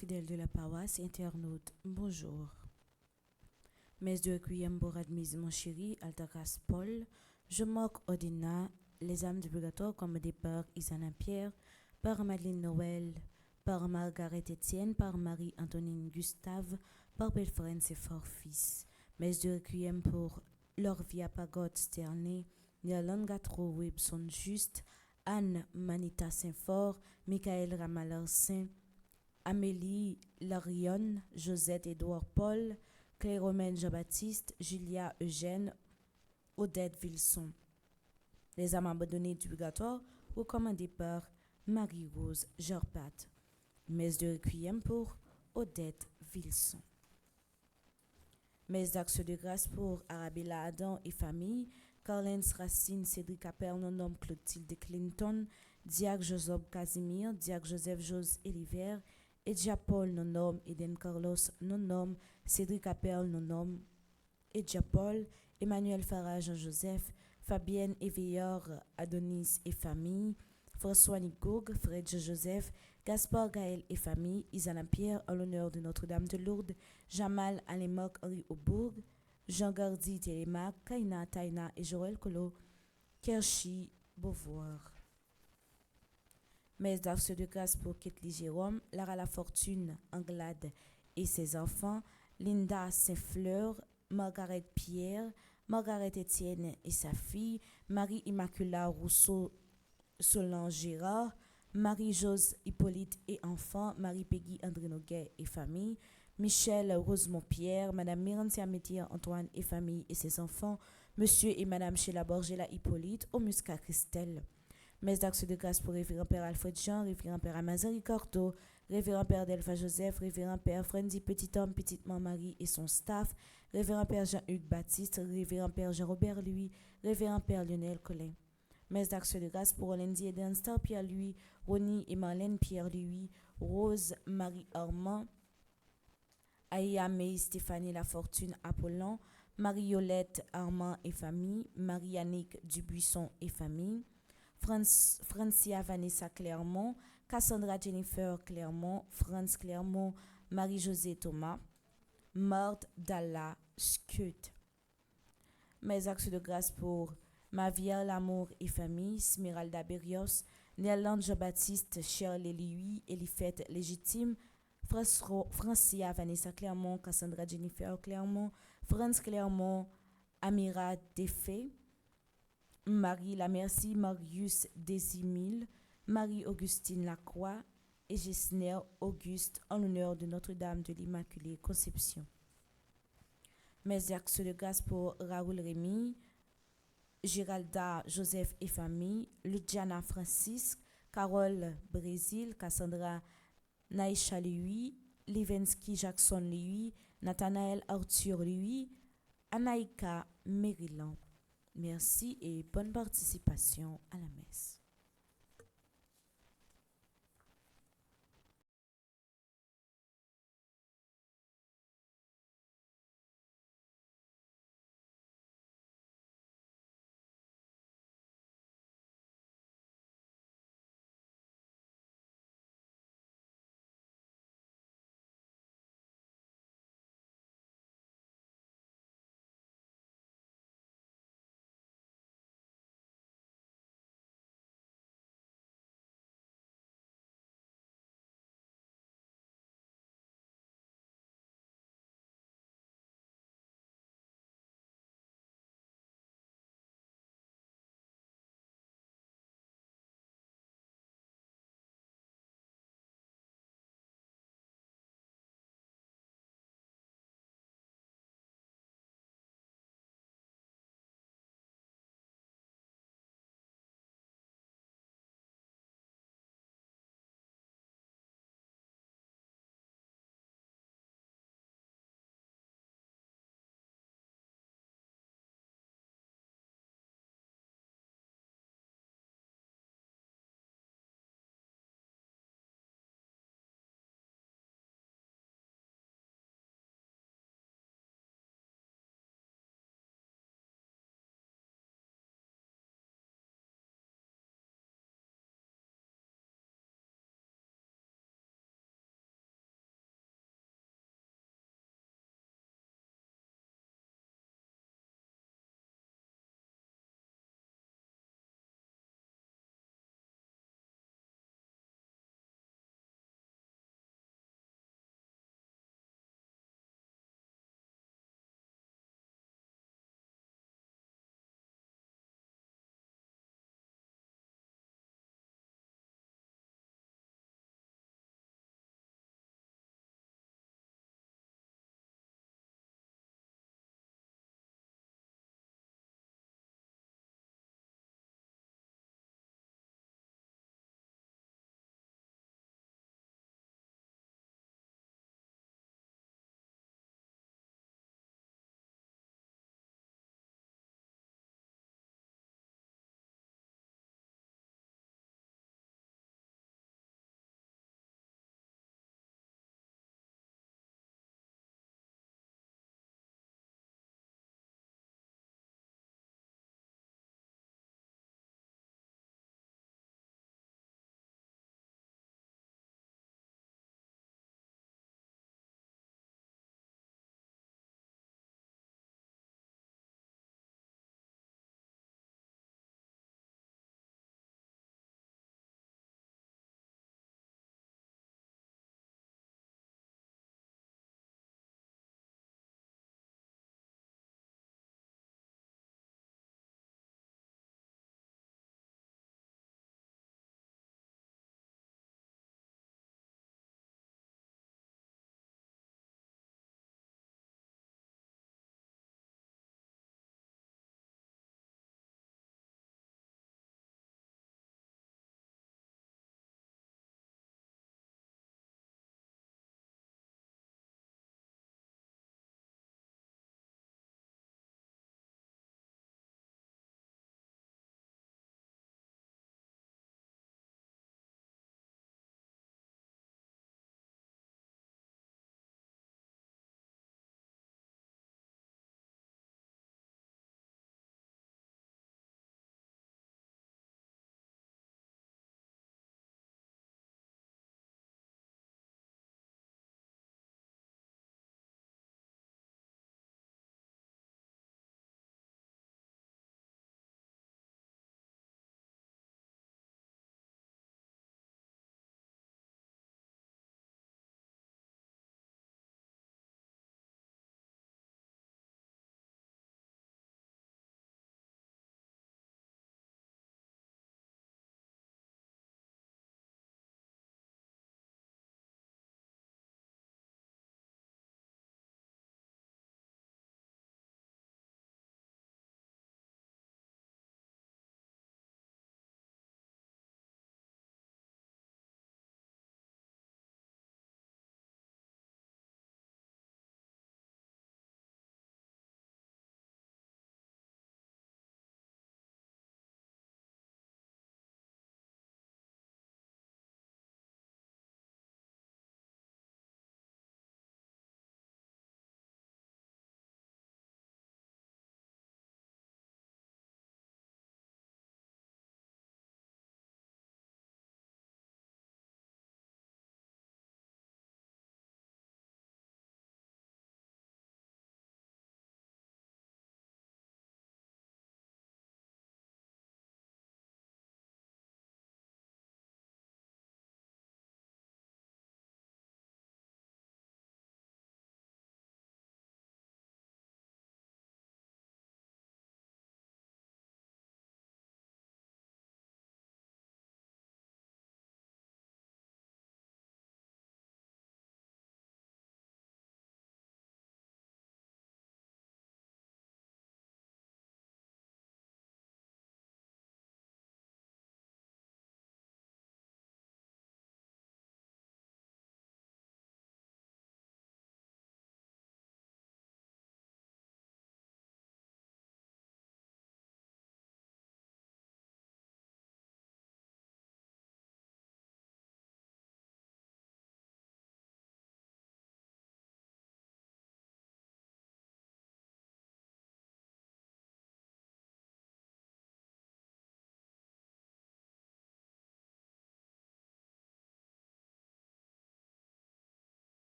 Fidèles de la paroisse, internautes, bonjour. Messe de Requiem pour admise mon chéri, Altagas Paul, je moque Odina, les âmes du purgatoire commandées par Isana Pierre, par Madeleine Noël, par Margaret Etienne, par Marie-Antonine Gustave, par Belfren et fort fils. Messe de Requiem pour Lorvia Pagot Sterné, Nirland Gatro Webson Juste, Anne Manita Saint-Fort, Michael Ramalar Saint, Amélie Larion, Josette Édouard Paul, Claire Romaine Jean-Baptiste, Julia Eugène, Odette Vilson. Les âmes abandonnées du purgatoire recommandées par Marie-Rose Jarpat. Messe de requiem pour Odette Vilson. Messe d'action de grâce pour Arabella Adam et famille, Carlens Racine, Cédric Appel, non-homme Clotilde Clinton, Diacre Joseph Casimir, Diacre Joseph Jose Eliver, Edja Paul non-homme, Eden Carlos non-homme, Cédric Appel non-homme, Edja Paul, Emmanuel Farah Jean-Joseph, Fabienne Éveilleur, Adonis et famille, François Nigoug, Fred Joseph, Gaspard Gaël et famille, Isana Pierre en l'honneur de Notre-Dame de Lourdes, Jamal Alemok Henri Aubourg, Jean Gardy Télémac, Kaina Taina et Joël Colo, Kershi Beauvoir. Messe d'action de grâce pour Ketli Jérôme, Lara Lafortune Anglade et ses enfants, Linda Saint-Fleur, Margaret Pierre, Margaret Étienne et sa fille, Marie Immacula Rousseau Solange Gérard, Marie-Jose Hippolyte et enfants, Marie-Peggy André Noguet et famille, Michel Rosemont Pierre, Madame Mirantia Métier Antoine et famille et ses enfants, Monsieur et Madame Sheila Borgela Hippolyte, au Muscat Christelle. Messe d'action de grâce pour Révérend Père Alfred Jean, Révérend Père Amazari Corto, Révérend Père Delpha Joseph, Révérend Père Frendy Petit Homme, Petite Marie et son staff, Révérend Père Jean-Hugues Baptiste, Révérend Père Jean-Robert Louis, Révérend Père Lionel Collin. Messe d'action de grâce pour Olendi Eden Star Pierre Louis, Ronnie et Marlène Pierre Louis, Rose Marie Armand, Aya May Stéphanie Lafortune Apollon, Marie-Yolette Armand et famille, Marie-Yannick Dubuisson et famille, Francia Vanessa Clermont, Cassandra Jennifer Clermont, France Clermont, Marie-Josée Thomas, Marthe Dalla Skut. Mes actes de grâce pour Mavière Lamour et famille, Smeralda Berrios, Néerlande Jean-Baptiste, Shirley Louis, Elifette Légitime, Francia Vanessa Clermont, Cassandra Jennifer Clermont, France Clermont, Amira Defay, Marie Lamercie, Marius Désimile, Marie-Augustine Lacroix et Gesner Auguste en l'honneur de Notre-Dame de l'Immaculée Conception. Mes actes de grâce pour Raoul Rémy, Giralda Joseph et famille, Luciana Francis, Carole Brésil, Cassandra Naïcha Louis, Livensky Jackson Louis, Nathanaël Arthur Louis, Anaïka Maryland. Merci et bonne participation à la messe.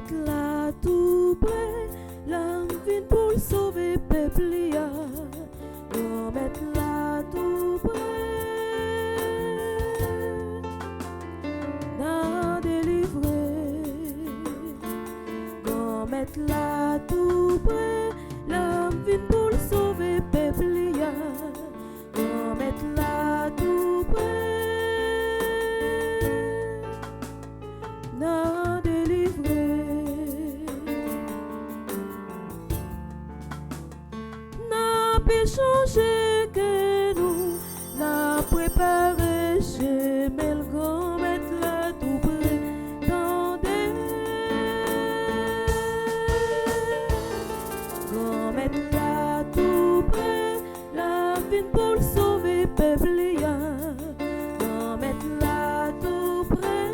mettre là tout près, l'âme vient pour le sauver, peuple ya. Grand mettre là tout près, n'a délivré. Grand mettre là tout près, l'âme vient pour le sauver, peuple ya. Grand mettre là tout près, n'a délivré. N'a pas changé que nous, n'a préparé chez mais le grand mettre là tout près. Tendez, grand mettre là tout près, la vie pour le sauver, peuple ya. Grand mettre là tout près,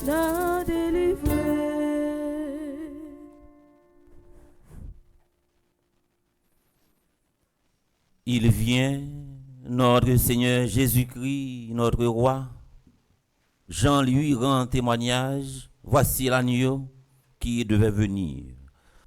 n'a délivré. Il vient, notre Seigneur Jésus-Christ, notre Roi. Jean lui rend témoignage. Voici l'agneau qui devait venir.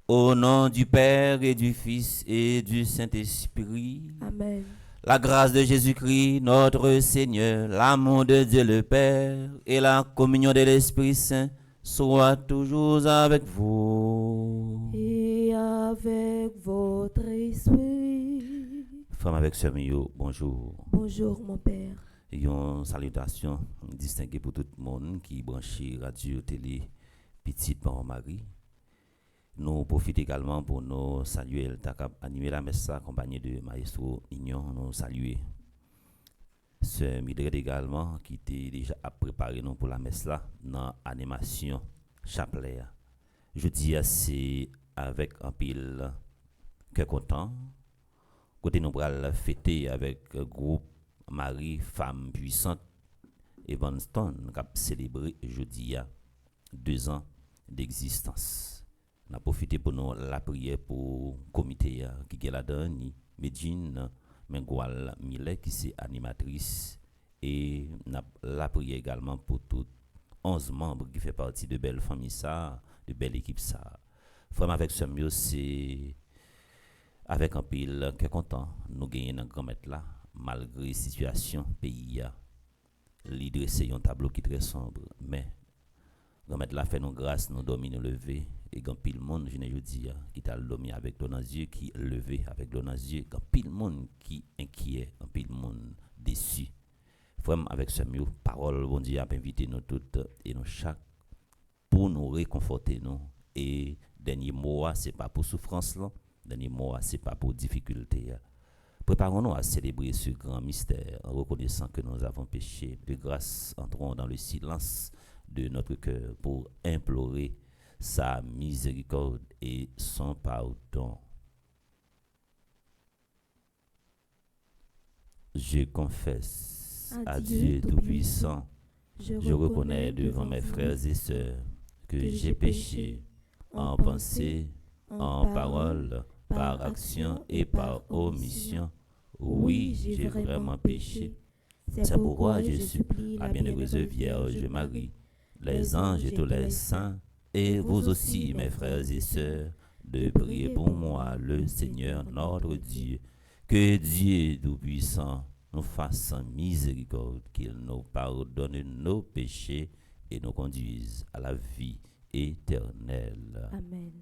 Au nom du Père et du Fils et du Saint-Esprit. Amen. La grâce de Jésus-Christ, notre Seigneur, l'amour de Dieu le Père et la communion de l'Esprit Saint soient toujours avec vous. Et avec votre esprit. Femme avec ce milieu, bonjour. Bonjour mon Père. Et une salutation distinguée pour tout le monde qui branche radio, télé, petite par Marie. Nous profitons également pour nous saluer, animer la messe accompagnée de Maestro Mignon, nous saluer. Ce Mildred également qui était déjà à préparer nous pour la messe là dans l'animation chapelet. Je dis c'est avec un pile que content. Côté nous allons fêter avec un groupe Marie, femme puissante, Evanston, qui a célébré jeudi 2 ans d'existence. On a profité pour nous la prière pour le comité qui est là-dedans, Medjine, Mengual, Millet, qui est animatrice, et la prière également pour tous 11 membres qui font partie de belle famille, ça, de belle équipe. Ça. Frère avec ce mieux, c'est avec un pile qui est content, nous gagnons un grand maître là, malgré la situation pays. L'idée, c'est un tableau qui est très sombre, mais grand maître là fait nos grâces, nous dormir, nous lever, et quand pile monde, je ne dis qui t'a dormi avec l'eau dans les yeux, qui levé avec l'eau dans les yeux, quand pile monde qui inquiet, quand pile monde déçu. Frère avec ce mieux, parole, bon Dieu a invité nous toutes et nous chaque pour nous réconforter nous. Et dernier mot, c'est pas pour souffrance là, dernier mot, c'est pas pour difficulté. Préparons-nous à célébrer ce grand mystère en reconnaissant que nous avons péché. De grâce, entrons dans le silence de notre cœur pour implorer sa miséricorde et son pardon. Je confesse à Dieu Tout-Puissant, je reconnais devant mes frères et sœurs que j'ai péché en pensée, en parole, par action et par omission. Oui, j'ai vraiment péché. C'est pourquoi je supplie la bienheureuse Vierge Marie, les anges et tous les saints, et vous aussi, mes frères et sœurs, de prier pour moi, le Seigneur notre Dieu. Que Dieu Tout-Puissant nous fasse miséricorde, qu'il nous pardonne nos péchés et nous conduise à la vie éternelle. Amen.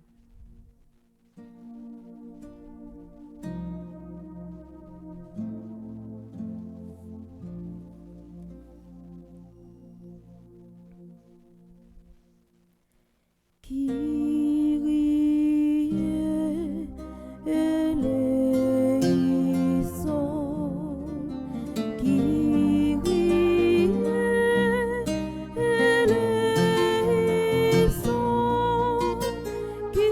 Kyrie eleison, Kyrie eleison, Kyrie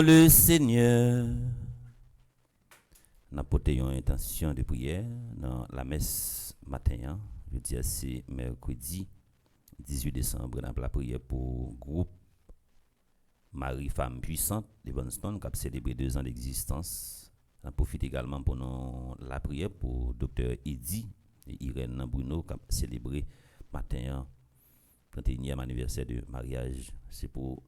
le Seigneur. Nous avons une intention de prière dans la messe matin. Je dis c'est mercredi 18 décembre. Nous avons la prière pour le groupe Marie Femme Puissante de Bonston qui a célébré 2 ans d'existence. On profite également pour la prière pour Dr. Eddy et Irène Bruno qui a célébré matin 31e anniversaire de mariage. C'est pour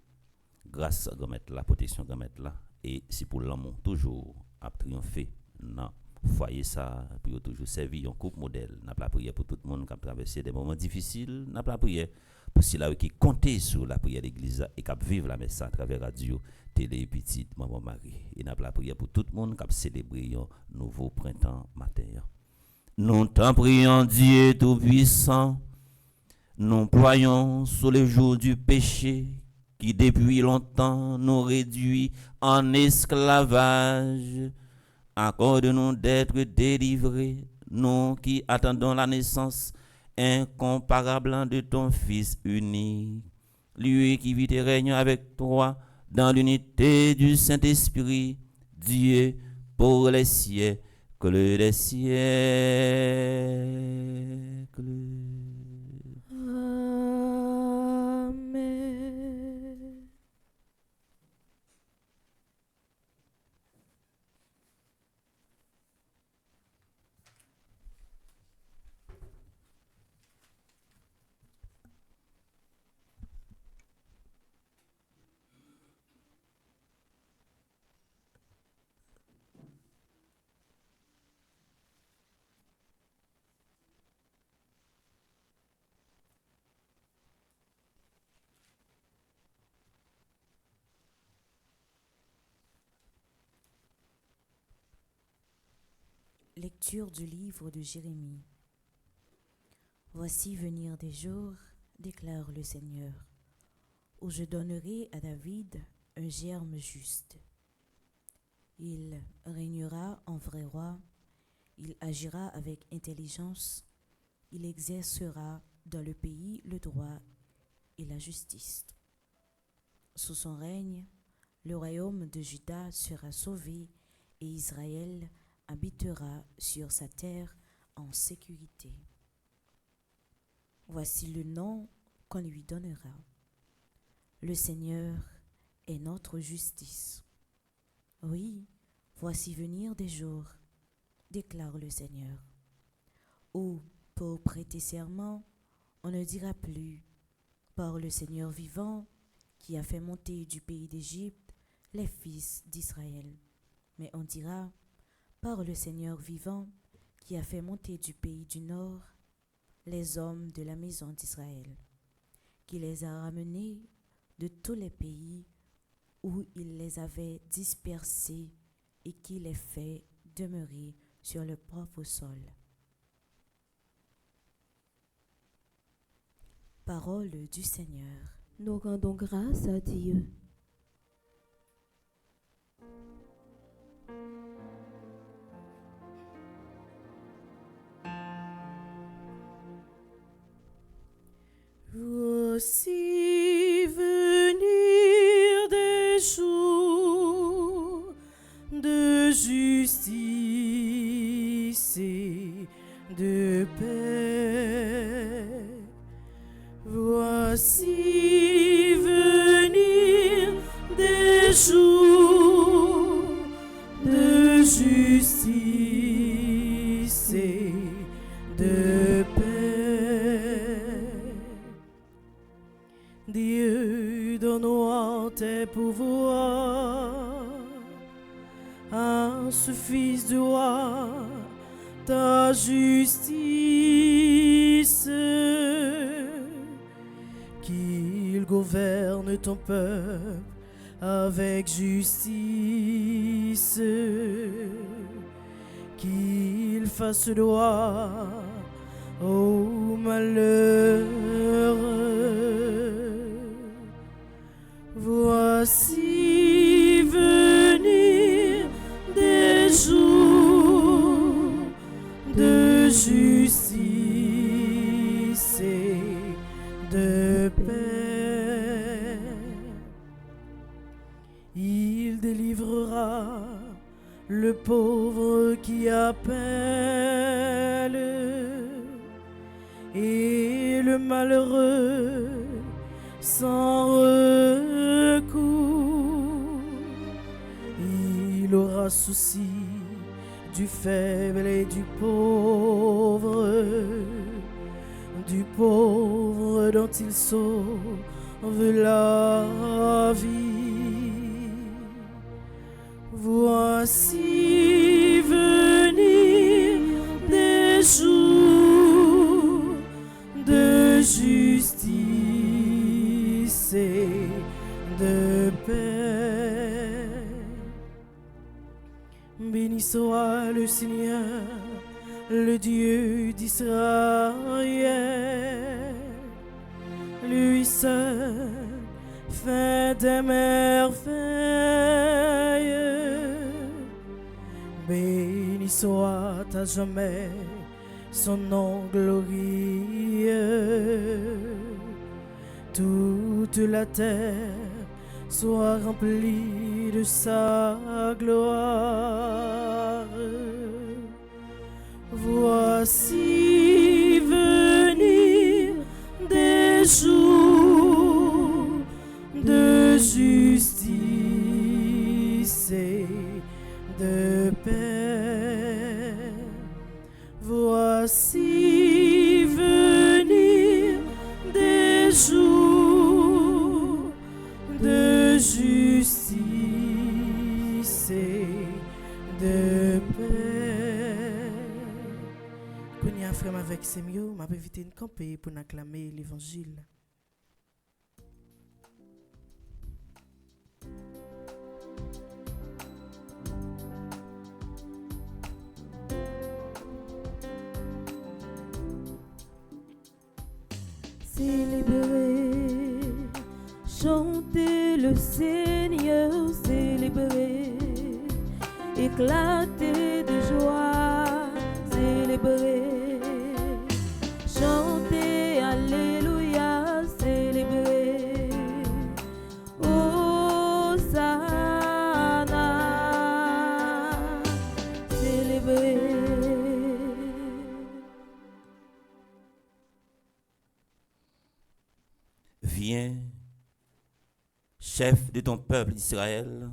grâce à la protection de là et c'est pour l'amour toujours à triompher dans foyer ça pour toujours servir un couple modèle. N'a pas prière pour tout le monde qui a traversé des moments difficiles, n'a pas prière pour ceux qui comptent sur la prière d'église et qui vivent la messe à travers radio, télé petite maman Marie. Et n'a pas prière pour tout le monde qui a célébré un nouveau printemps matin. Nous t'en prions Dieu tout-puissant. Nous ployons sous le jour du péché qui depuis longtemps nous réduit en esclavage. Accorde-nous d'être délivrés, nous qui attendons la naissance incomparable de ton Fils unique, lui qui vit et règne avec toi dans l'unité du Saint-Esprit, Dieu pour les siècles des siècles. Amen. Lecture du livre de Jérémie. Voici venir des jours, déclare le Seigneur, où je donnerai à David un germe juste. Il régnera en vrai roi, il agira avec intelligence, il exercera dans le pays le droit et la justice. Sous son règne, le royaume de Juda sera sauvé et Israël habitera sur sa terre en sécurité. Voici le nom qu'on lui donnera. Le Seigneur est notre justice. Oui, voici venir des jours, déclare le Seigneur, où, pour prêter serment, on ne dira plus, par le Seigneur vivant, qui a fait monter du pays d'Égypte les fils d'Israël, mais on dira, par le Seigneur vivant, qui a fait monter du pays du nord les hommes de la maison d'Israël, qui les a ramenés de tous les pays où il les avait dispersés et qui les fait demeurer sur le propre sol. Parole du Seigneur. Nous rendons grâce à Dieu. Voici venir des jours de justice et de paix. Voici venir des jours de justice et de paix. Dieu, donne-moi tes pouvoirs à ce fils de roi, ta justice, qu'il gouverne ton peuple avec justice, qu'il fasse loi aux malheureux. Voici venir des jours de justice et de paix. Il le pauvre qui appelle et le malheureux sans recours. Il aura souci du faible et du pauvre dont il sauve la vie. Voici venir des jours de justice et de paix. Béni soit le Seigneur, le Dieu d'Israël. Lui seul fait des merveilles. Béni soit à jamais son nom glorieux. Toute la terre soit remplie de sa gloire. Voici venir des jours de justice et de paix. Voici venir des jours de justice et de paix. Kounia frère avec ses mieux, m'a évité une campée pour acclamer l'évangile. Célébrer, chanter le Seigneur, célébrer, éclater de joie, célébrer, chanter Alléluia, célébrer, Hosanna, célébrer. Viens, chef de ton peuple d'Israël,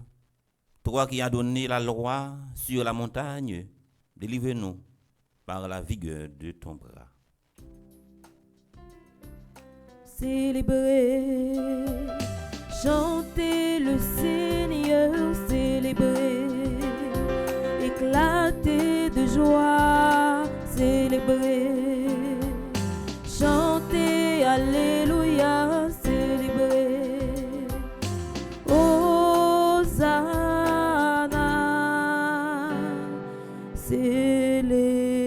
toi qui as donné la loi sur la montagne, délivre-nous par la vigueur de ton bras. Célébrer, chanter le Seigneur, célébrer, éclater de joie, célébrer, chanter Alléluia, célébrer, Hosanna, célébrer.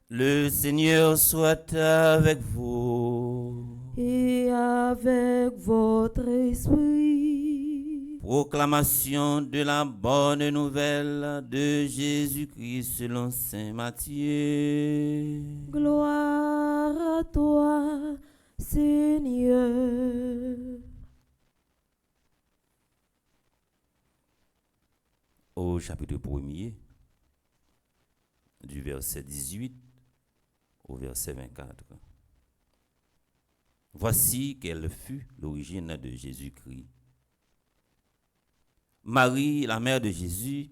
Le Seigneur soit avec vous. Et avec votre esprit. Proclamation de la bonne nouvelle de Jésus-Christ selon saint Matthieu. Gloire à toi, Seigneur. Au chapitre 1er, du verset 18 au verset 24. Voici quelle fut l'origine de Jésus-Christ. Marie, la mère de Jésus,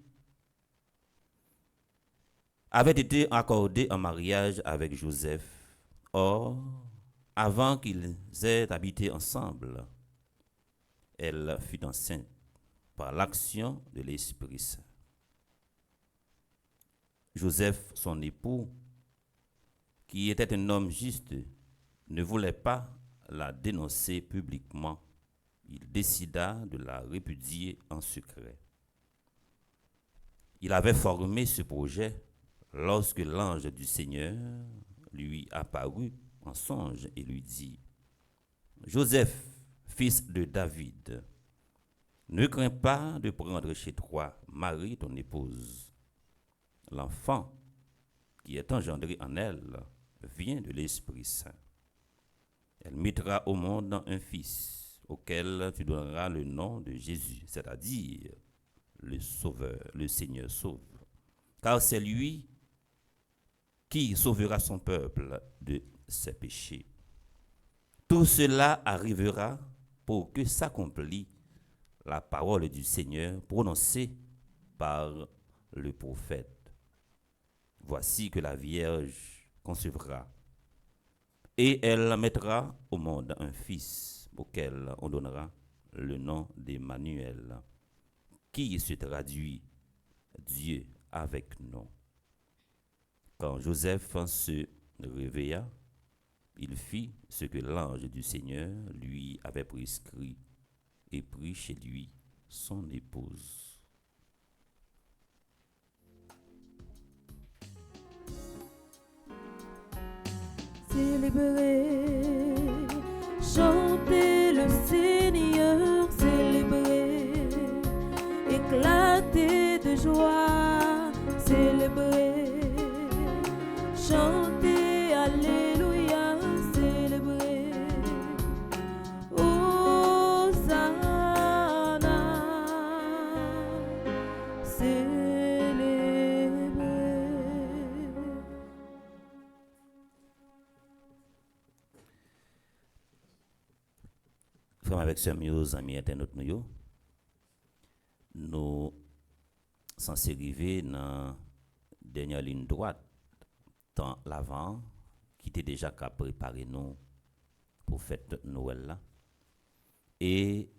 avait été accordée en mariage avec Joseph. Or, avant qu'ils aient habité ensemble, elle fut enceinte par l'action de l'Esprit Saint. Joseph, son époux, qui était un homme juste, ne voulait pas la dénoncer publiquement. Il décida de la répudier en secret. Il avait formé ce projet lorsque l'ange du Seigneur lui apparut en songe et lui dit : Joseph, fils de David, ne crains pas de prendre chez toi Marie, ton épouse. L'enfant qui est engendré en elle vient de l'Esprit Saint. Elle mettra au monde un fils. auquel tu donneras le nom de Jésus, c'est-à-dire le Sauveur, le Seigneur sauve. Car c'est lui qui sauvera son peuple de ses péchés. Tout cela arrivera pour que s'accomplisse la parole du Seigneur prononcée par le prophète. Voici que la Vierge concevra et elle mettra au monde un fils auquel on donnera le nom d'Emmanuel, qui se traduit Dieu avec nous. Quand Joseph se réveilla, il fit ce que l'ange du Seigneur lui avait prescrit et prit chez lui son épouse. Célébrez, chantez le Seigneur, célébrez, éclatez de joie, célébrez, chantez, alléluia, célébrez, Hosanna, célébrez. Frère avec sœur mieux, amis internautes nous censés arriver dans la dernière ligne droite dans l'avant qui était déjà qu'à préparer nous pour fête Noël là. Et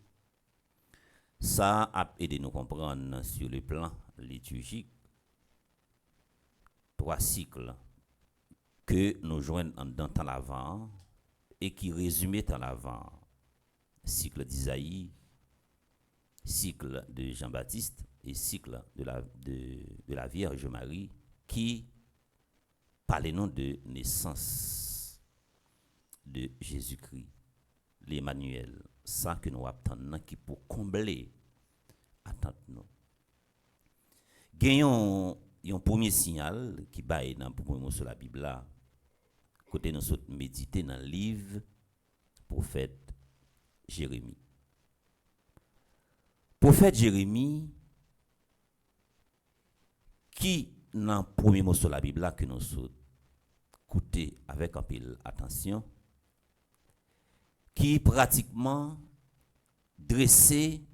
ça a aidé nous comprendre sur le plan liturgique 3 cycles que nous joignons dans temps l'avant et qui résument dans l'avant. Cycle d'Isaïe, cycle de Jean-Baptiste et cycle de la Vierge Marie qui parlait nous de naissance de Jésus-Christ, l'Emmanuel, ça que nous attendons qui pour combler attente nous. Gagnons un premier signal qui baille dans le premier mot sur la Bible là, côté nous méditer dans le livre prophète Jérémie. Prophète Jérémie, qui dans le premier mot sur la Bible là que nous écoutons avec un peu attention, qui pratiquement dressé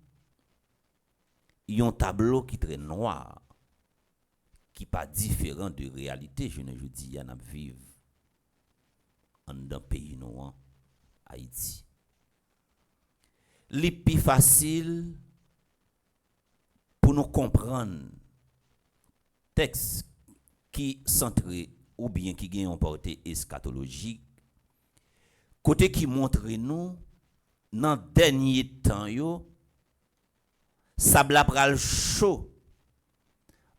un tableau qui est très noir, qui pas différent de réalité, je dis, il y en a vivre dans un pays noir, Haïti. Le plus facile pour nous comprendre texte qui centré ou bien qui gagne une portée eschatologique, côté qui montre nous dans dernier temps yo ça pral chaud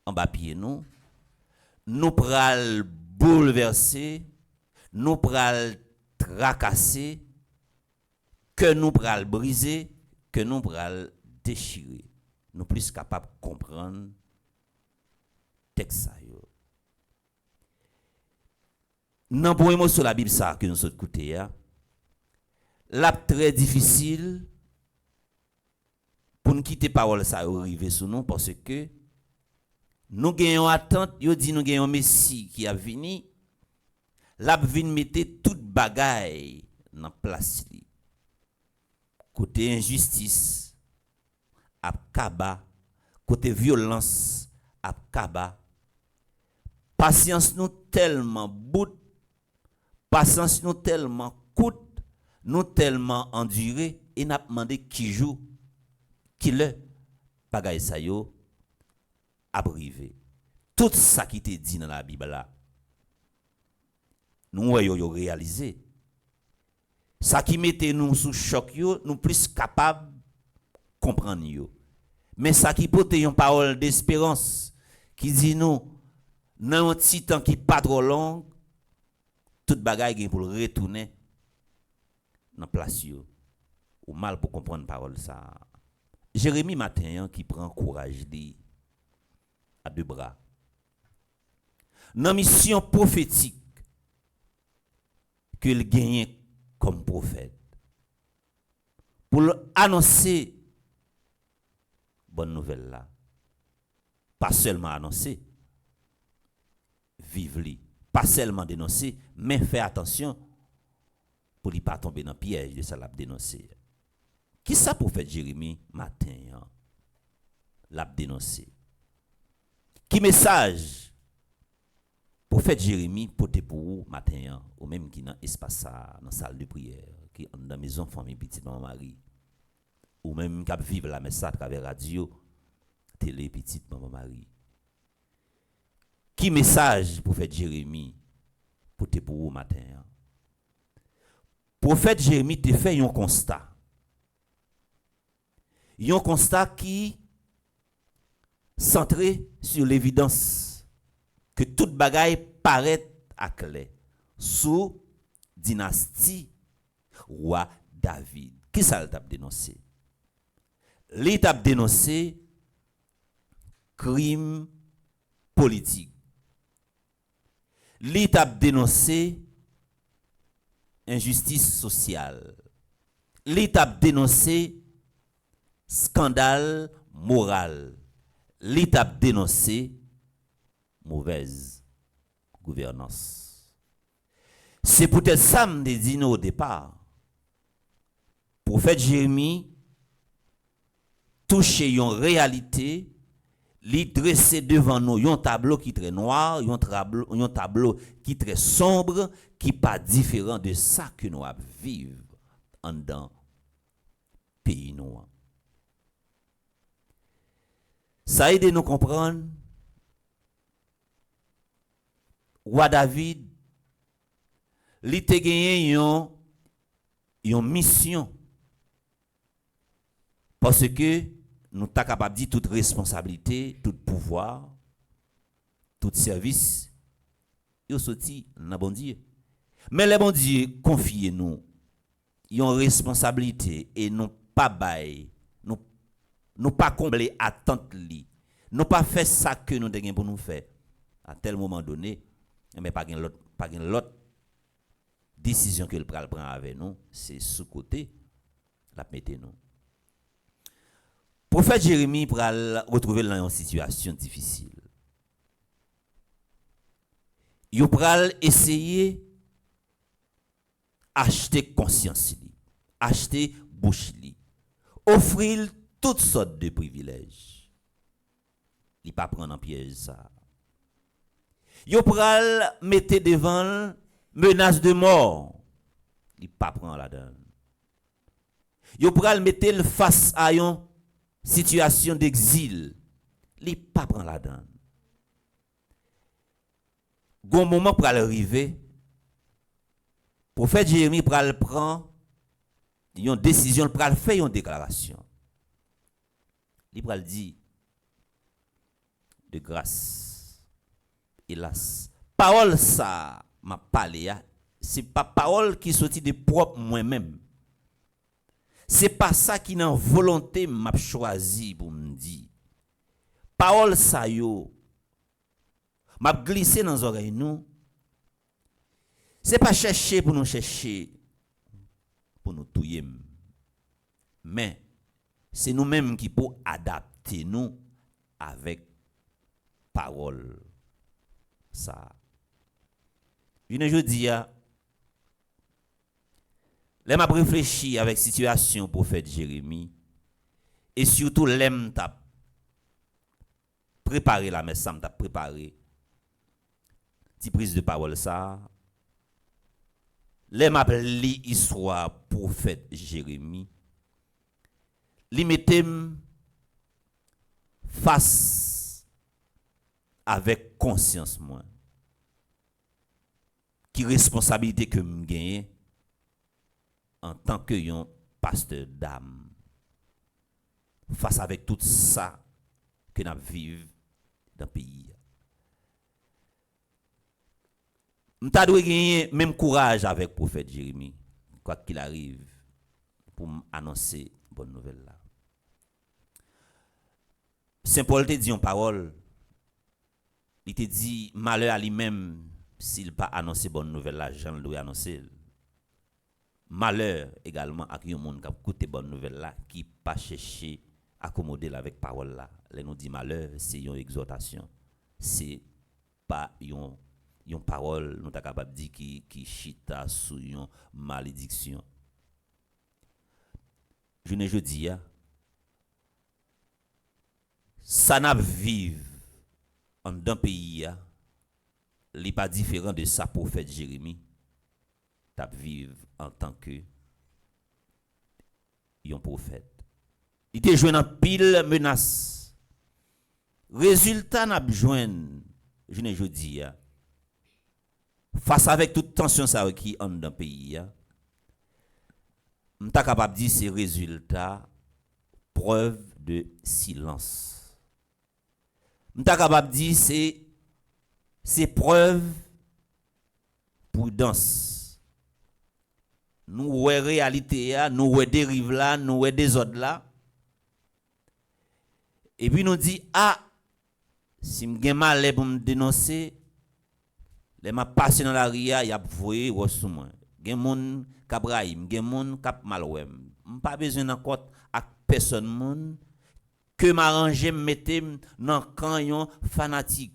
en bas pied nous pral bouleverser, nous pral tracasser, que nous pral briser, que nous pral déchirer. Nous plus capables de comprendre texte ça yo. Nan bon mot sur la Bible ça que nous écouter ya, la très difficile pour nous quitter parole ça arriver sur nous parce que nous gagnons attente, yo dit nous gagnons Messie qui a venu, l'a vinn mettre toute bagaille dans place li. Côté injustice à kaba, côté violence à kaba. Patience nous tellement bout, patience nous tellement coûte, nous tellement enduré et n'a demandé qui joue, qui le bagaille ça yo a brivé. Tout ça qui te dit dans la Bible là, nous yo réalisé. Ça qui mettait nous sous choc yo, nous plus capable comprendre yo. Mais ça qui porte une parole d'espérance qui dit nous dans un petit temps qui pas trop long, toute bagaille pour retourner dans place yo. Ou mal pour comprendre parole ça. Jérémie matin qui prend courage dit à 2 bras. Dans mission prophétique qu'il gagne comme prophète pour annoncer bonne nouvelle là. Pas seulement annoncer, vivre li, pas seulement dénoncer, mais faire attention pour ne pas tomber dans le piège de ça l'a dénoncer. Qui ça prophète Jérémie matin l'a dénoncé? Qui message prophète Jérémie porté pour vous matin ou même qui dans espace ça dans salle de prière, qui dans maison famille petite maman Marie ou même qui vivre la messe à travers radio, télé petite maman Marie. Qui message prophète Jérémie porté pour vous matin? Prophète Jérémie te fait un constat. Un constat qui centré sur l'évidence que toute bagaille paraît à clair sous dynastie roi David. Qui ça t'a dénoncé? L'État dénoncé crime politique. L'État dénoncé injustice sociale. L'État dénoncé scandale moral. L'État dénoncé mauvaise gouvernance. C'est peut-être ça me dit au départ. Prophète Jérémie touche une réalité, li dressé devant nous un tableau qui est très noir, un tableau qui est très sombre, qui n'est pas différent de ça que nous vivons en dans pays noir. Ça aide nous comprendre. Roi David, il a gagné une mission. Parce que nous sommes capables de dire toute responsabilité, tout pouvoir, tout service, ils sont sortis dans bon Dieu. Mais les bon Dieu confie nous une responsabilité et non pas bail, nous pas combler attente li. Nous pas faire ça que nous devons pour nous faire à tel moment donné, mais pas l'autre décision que le prend avec nous, c'est sous côté la mettez nous. Prophète Jérémie pour retrouver dans une situation difficile. Il pral essayer acheter conscience li, acheter bouche li, offrir toutes sortes de privilèges. Il pas prendre en piège ça. Il pral mettre devant menace de mort. Il pas prendre la donne. Il pral mettre face à une situation d'exil. Il pas prendre la donne. Gon moment pour arriver, prophète Jérémie pral prend une décision, pral faire une déclaration. Il pral dit de grâce, hélas, parole ça m'a parlé, c'est pas parole qui sorti de propre moi-même. C'est pas ça qui n'a volonté m'a choisi pour me dire. Parole ça yo m'a glissé dans les oreilles nous. C'est pas chercher pour nous touyer. Mais c'est nous-mêmes qui pour adapter nous avec parole ça. Je dis l'aime a réfléchi avec situation prophète Jérémie et surtout l'aime t'a préparé la messe, t'a préparé petite prise de parole ça. L'aime a li histoire prophète Jérémie. Li mettem face avec conscience moi. Qui responsabilité que me gagne en tant que un pasteur d'âme face avec tout ça que nous vivons dans le pays. Nous devons gagner même courage avec le prophète Jérémie, quoi qu'il arrive, pour annoncer bonne nouvelle là. Saint Paul te dit une parole, il te dit malheur à lui-même s'il pas annoncer bonne nouvelle là, Jean doit annoncer. Malheur également à qui un monde qui a écouté bonne nouvelle là qui pas chercher accommoder avec parole là. Les nous dit malheur, c'est une exhortation. C'est pas une parole nous ta capable dire qui chita sous une malédiction. Je dis ça n'a vivre en d'un pays n'est pas différent de sa prophète Jérémie t'a vivre en tant que un prophète. Il te joint en pile menace. Résultat n'a besoin je dis face avec toute tension ça qui en dans pays m'ta capable dire c'est résultat preuve de silence. M'ta capable dire c'est preuve prudence. Nous ouais réalité nous ouais dérive là, nous ouais désordre là. Et puis nous dit si m'gen mal pour me dénoncer, les m'a passé dans la ria, y a voyé sous moi. Gen moun k'ap raïm, gen moun k'ap malwem. M'pas besoin d'encore avec personne moun que m'arranger mettre dans camp yon fanatique.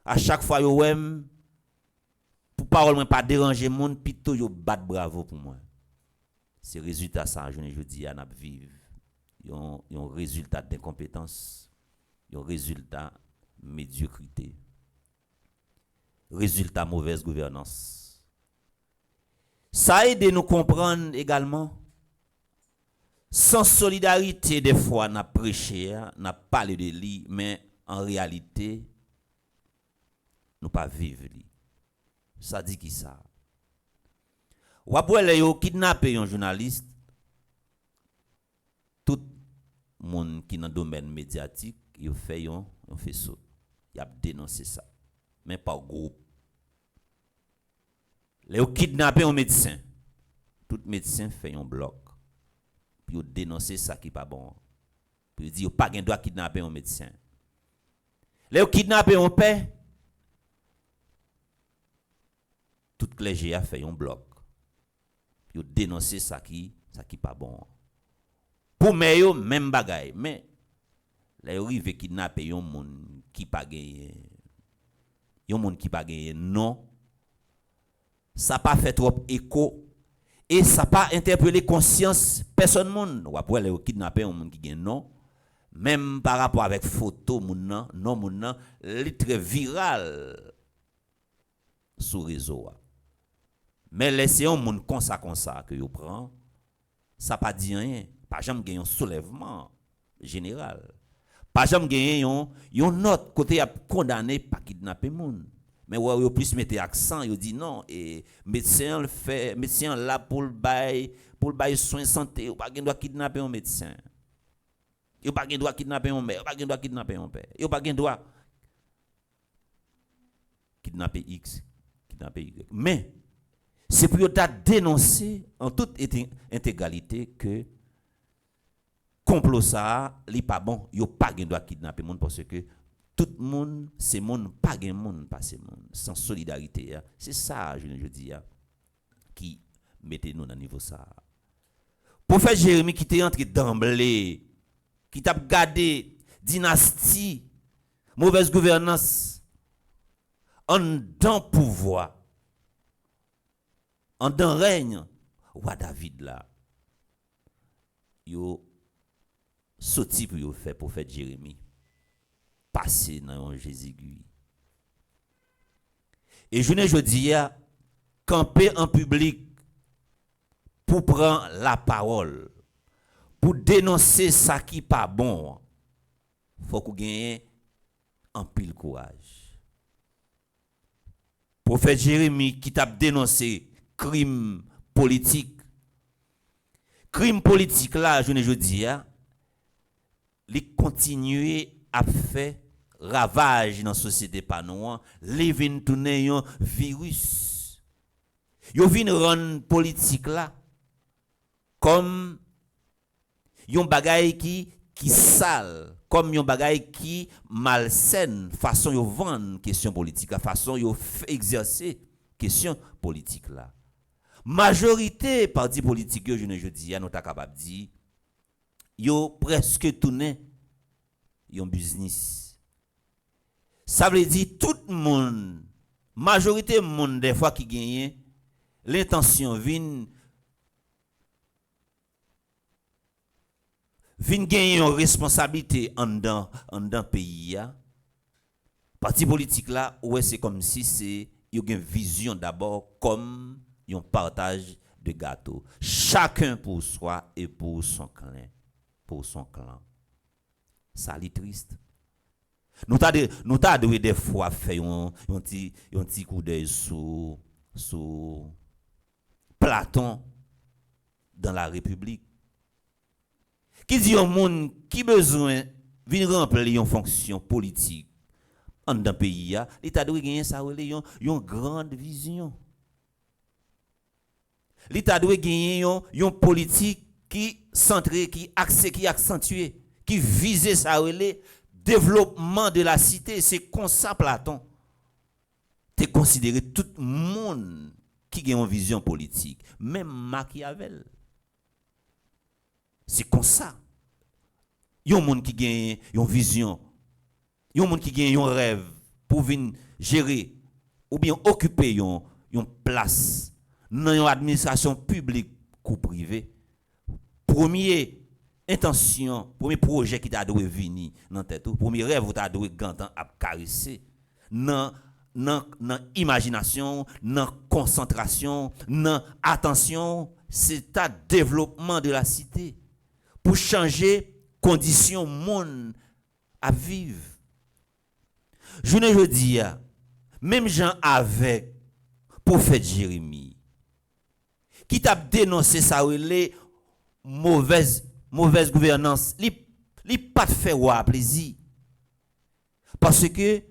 À chaque fois yo wem pour parole pas déranger moun plutôt yo bat bravo pour moi. C'est résultat ça je dis à n'a vivre. Yon résultat d'incompétence, yon résultat médiocrité. Résultat mauvaise gouvernance. Ça aide nous comprendre également sans solidarité des fois n'a prêché, n'a parlé de lui mais en réalité nous pas vivre lui. Ça dit qui ça? Ou après yo kidnapper un journaliste tout monde qui dans domaine médiatique, yo fait un faisceau. Il a dénoncé ça mais pas groupe. Les kidnapper un médecin. Tout médecin fait un bloc. Puis il dénoncer ça qui pas bon. Puis il dit pas gain droit kidnapper un médecin. Les kidnapper un père. Tout clergé a fait un bloc. Puis il dénoncer ça qui pas bon. Pour meilleur même bagaille mais les rive kidnapper un monde qui pas gagné. Un monde qui pas gagné non. Ça pas fait trop écho et ça pas interpellé conscience personne monde ou après les kidnapper un monde qui gagne non même par rapport avec photo moun non moun li très viral sur réseau mais laisser un monde comme ça que yo prend ça pas dit rien pas jamais gagne un soulèvement général pas jamais gagne yon note côté a condamné pas kidnapper monde. Mais ouais, yo plus mettre accent, yo dit non et médecin là pour le bail soins santé, ou pas gen doit kidnapper un médecin. Yo pas gen doit kidnapper un mère, pas gen doit kidnapper un père. Yo pas gen doit kidnapper X, kidnapper Y. Mais c'est pour yo dénoncer en toute intégralité que complot ça, li pas bon, yo pas gen doit kidnapper monde parce que tout le monde, c'est monde, pas de monde, pas c'est monde, sans solidarité. C'est ça, je dis, qui mettez nous dans le niveau ça. Prophète Jérémie qui était entré d'emblée, qui t'a gardé dynastie, mauvaise gouvernance, en dans pouvoir, en dans règne, roi David là, yo sorti pour yo faire prophète Jérémie. Passer dans un Jésus. Et je dis, camper en public pour prendre la parole, pour dénoncer ça qui n'est pas bon, il faut qu'on gagne un pile courage. Prophète Jérémie qui t'a dénoncé crime politique là, je dis, il continue à faire ravage dans la société pas nous, li vinn tourner un virus. Yo vinn rendre politique là comme yon bagay qui sale, comme yon bagay qui malsaine, façon yo vendre question politique, façon yo exercer question politique là. Majorité parti politique yo je dis nous ta capable dire yo presque tourné yon business. Ça veut dire tout le monde, majorité monde des fois qui gagne l'intention vinn gagner une responsabilité en dans pays ya. Parti politique là ouais c'est comme si c'est yo une vision d'abord comme un partage de gâteau. Chacun pour soi et pour son clan. Ça li triste. Nous t'a des fois fait un petit coup d'œil sur Platon dans la République. Qui dit au monde qui besoin vinn remplir une fonction politique en dans pays a, l'état doit gagner ça une grande vision. L'état doit gagner une politique qui centrée, qui accentuée, qui vise ça le développement de la cité. C'est comme ça Platon. Tu considéré tout le monde qui a une vision politique, même Machiavel. C'est comme ça. Il y a un monde qui a une vision, il y a un monde qui a un rêve pour venir gérer ou bien occuper une place dans une administration publique ou privée. Première intention, premier projet qui t'a dû venir dans tête, premier rêve qui t'a dû gantan à caresser dans imagination, dans concentration, dans attention, c'est un développement de la cité pour changer conditions monde à vivre. Je ne dis même Jean avec prophète Jérémie qui t'a dénoncé ça les mauvaise gouvernance, li pas fait roi plaisir parce que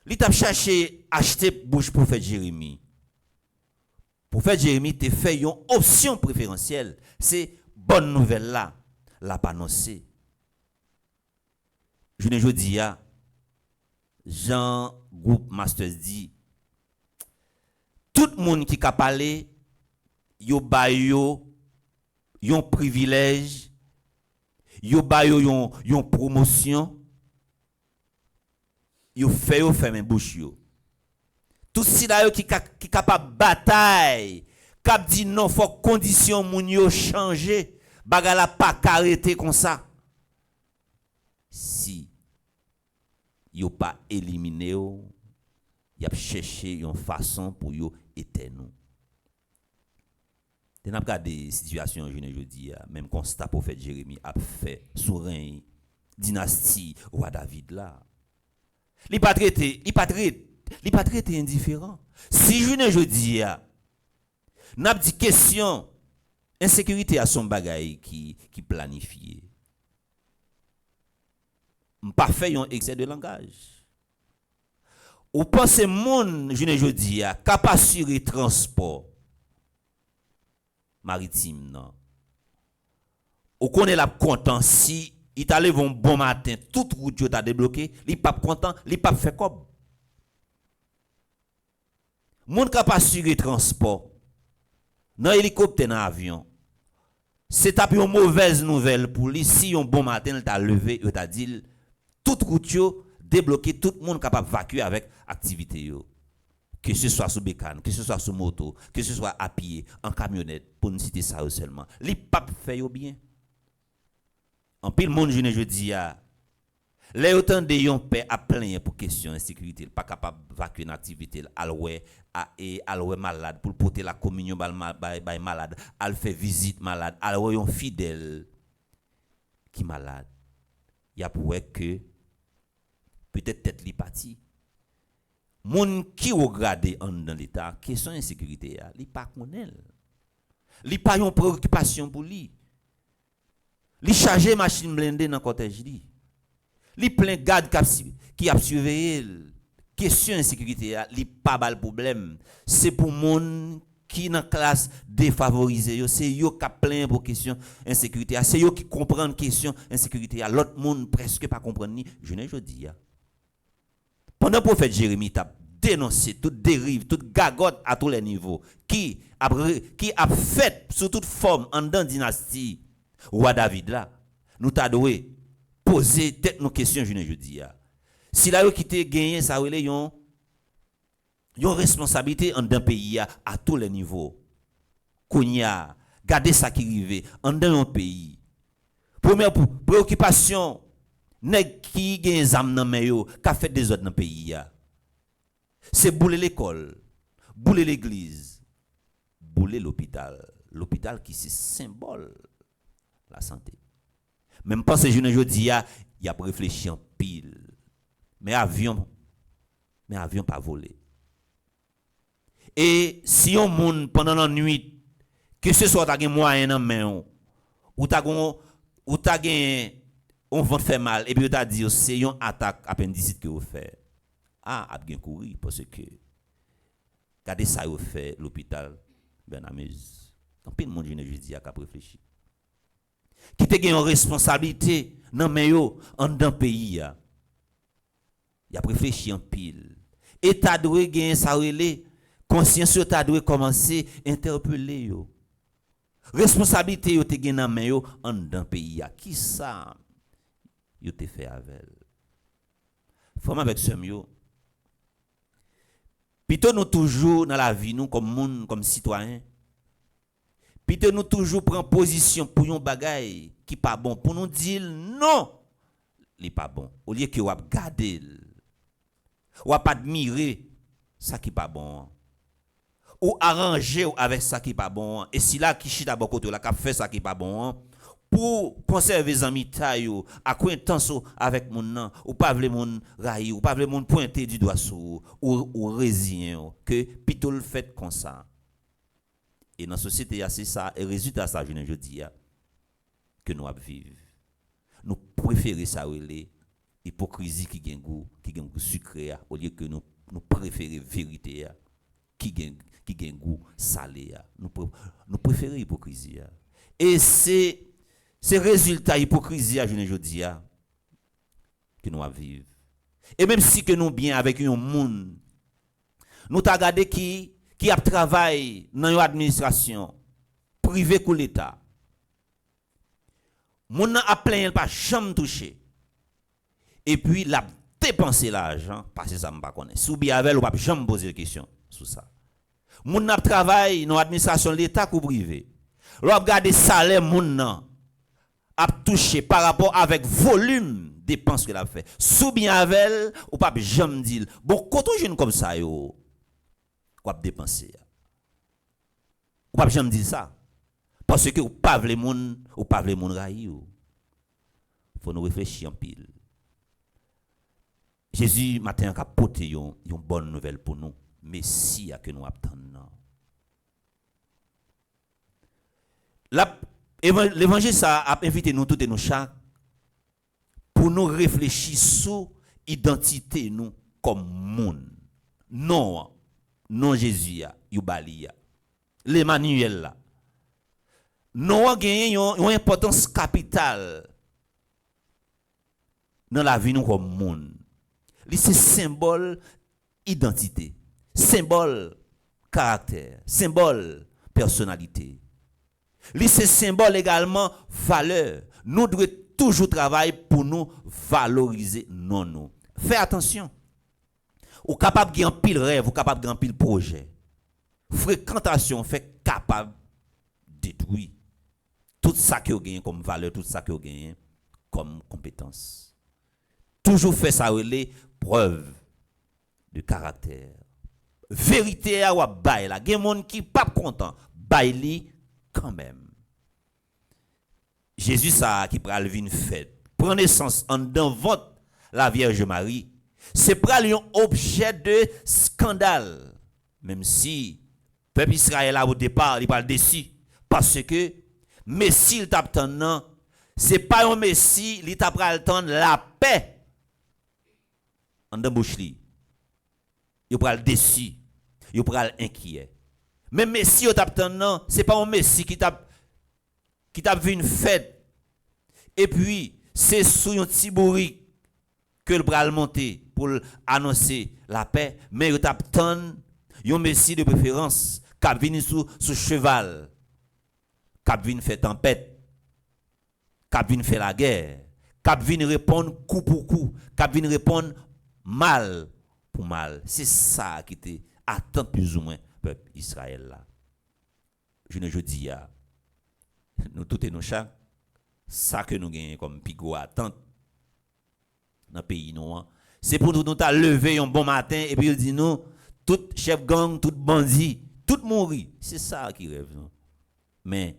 li t'a cherché acheter bouche prophète Jérémie. Prophète Jérémie t'a fait une option préférentielle, c'est bonne nouvelle là, l'a pas annoncé. Je ne dis Jean Groupe Masters dit tout le monde qui a parlé yo ba yo yon privilège yo ba yo yon promotion yo fait men bouche yo tout si là yo qui capable bataille cap dit non faut condition moun yo changer bagala pas arrêter comme ça si yo pas éliminé yo y a cherché une façon pour yo éteindre. T'en as regardé situation je dis même constat prophète Jérémie a fait sous règne dynastie roi David là. Il pas traité indifférent. Si je dis n'a dit question insécurité à son bagaille qui planifié. Pas fait un excès de langage. Ou pensez monde je dis capable assurer transport maritime non. Ou connaît la content si il t'allait un bon matin toute route t'a débloqué, il pas content, il pas fait comme. Monde capable assurer transport dans hélicoptère dans avion. C'est une mauvaise nouvelle pour lui si un bon matin il t'a levé, il t'a dit toute route débloqué, tout le monde capable d'évacuer avec activité yo. Que ce soit sous bécane, que ce soit sous moto, que ce soit à pied, en camionnette, pour ne citer ça seulement. Les papes fait bien. En pile monde je dis les autant de yon paix à plein pour question insécurité, pas capable d'évacuer une activité alloué malade pour porter la communion by malade, al fait visite malade, alloué yon fidèle qui malade. Il y a pour que peut-être tête li parti. Moun qui regarde dans l'état question insécurité li pas connaît. Li pas une préoccupation pour lui. Li charger machine blindée dans cortège li. Li plein garde qui a surveillé question insécurité li pas bal problème. C'est pour moun qui dans classe défavorisé, c'est yo qui plein pour question insécurité, c'est yo qui comprend question insécurité, l'autre monde presque pas comprendre ni. Je ne dis Pendant le prophète Jérémie t'a dénoncer toute dérive, toute gagotte à tous les niveaux qui a fait sous toute forme en dans dynastie roi David là. Nous t'a doué poser tête nos questions jeudi. Si là qui te gagné ça relé yon responsabilité en d'un pays à tous les niveaux. Kounya, garder ça qui rive en dans un pays. Première préoccupation nèg qui gagne zam nan men yo, qu'a fait des autres dans pays c'est bouler l'école, bouler l'église, bouler l'hôpital. L'hôpital qui c'est symbole la santé. Même pas ce journée jodi il a réfléchi en pile. Mais avion pas volé. Et si on monde pendant la nuit que ce soit ta gen moyen nan men ou ta gen on va faire mal et puis on t'a dit c'est une attaque appendicite que vous fait. A bien courir parce que regardez ça vous fait l'hôpital ben amuse. Tant pis le monde je dis a réfléchi. Qui te gen une responsabilité nan men yo en dans pays a. Il a réfléchi en pile. Et ta doit gen ça relé conscience ta doit commencer interpeller yo. Responsabilité yo te gen nan men yo en dans pays a. Qui ça yo te fait avec. Forme avec ce yo. Plutôt nous toujours dans la vie nous comme monde comme citoyen. Plutôt nous toujours prend position pour un bagay qui pas bon pour nous dire non, il pas bon. Au lieu que on garder ou pas admirer ça qui pas bon. Ou arranger avec ça qui pas bon et si là qui chita bon côté là qui fait ça qui pas bon pour conserver les amis taille acquaintance avec mon nan ou pas vle mon raï ou pas vle mon pointer du doigt sur ou résigner que plutôt le fait comme ça. Et dans la société c'est ça et résultat ça je dis que nous vivre. Nous préférer ça relé hypocrisie qui gagne goût sucré au lieu que nous préférer vérité qui gagne goût salé. Nous préférer hypocrisie. Et c'est résultat hypocrisie je dis que nous vivre. Et même si que nous bien avec un monde nous t'a regardé qui a travaillé dans une administration privée pour l'État. Mon a plein pas jamais touché. Et puis l'a dépensé l'argent parce que ça me pas connaît. Sous bien avec ou pas jamais poser de question sur ça. Mon a travaillé dans l'administration de l'État ou privé. L'on regarder salaire mon a touché par rapport avec volume dépenses que l'a fait. Sous bien avec ou pas jamais dire bon quand on jeune comme ça yo quoi dépenser. Ou pas jamais dire ça. Parce que ou pas vle moun raï ou. Faut nous réfléchir en pile. Jésus matin a porté une bonne nouvelle pour nous. Messie que nous attendons. L'évangile ça a invité nous toutes et nous chaque pour nous réfléchir sur identité nous comme monde. Non Jésus yu bali l'Emmanuel là. Non a gagné une importance capitale dans la vie nous comme monde. C'est symbole identité, symbole caractère, symbole personnalité. C'est symbole également valeur. Nous devons toujours travailler pour nous valoriser nous. Fais attention. Ou capable de pile rêve, ou capable de pile projet. Fréquentation fait capable de détruire tout ça que vous gagnez comme valeur, tout ça que vous gagnez comme compétence. Toujours fait ça relé preuve de caractère. Vérité à ou bail la, gen monde qui pas content, bail li quand même. Jésus ça qui pral vinn fête, prend naissance en dans votre la Vierge Marie. C'est pral un objet de scandale. Même si peuple Israël là au départ, il parle déçu parce que Messie il t'attend non, c'est pas un Messie, il t'a pral attendre la paix. En dans bouche li. Il pral déçu, il pral inquiet. Mais Messie il t'attend non, c'est pas un Messie qui t'a vu une fête. Et puis c'est sous un petit bourrique que le bras monter pour annoncer la paix, mais il t'attend un messie de préférence qui vient sous cheval, qui vient faire tempête, qui vient faire la guerre, qui vient répondre coup pour coup, qui vient répondre mal pour mal. C'est ça qui te attend plus ou moins peuple Israël là. Je dis à nous tous et nous chaque ça que nous gagnons comme pigo attente dans le pays noir, c'est pour nous ta lever un bon matin et puis il dit nous tout chef gang, tout bandit, tout mourir. C'est ça qui rêve non. Mais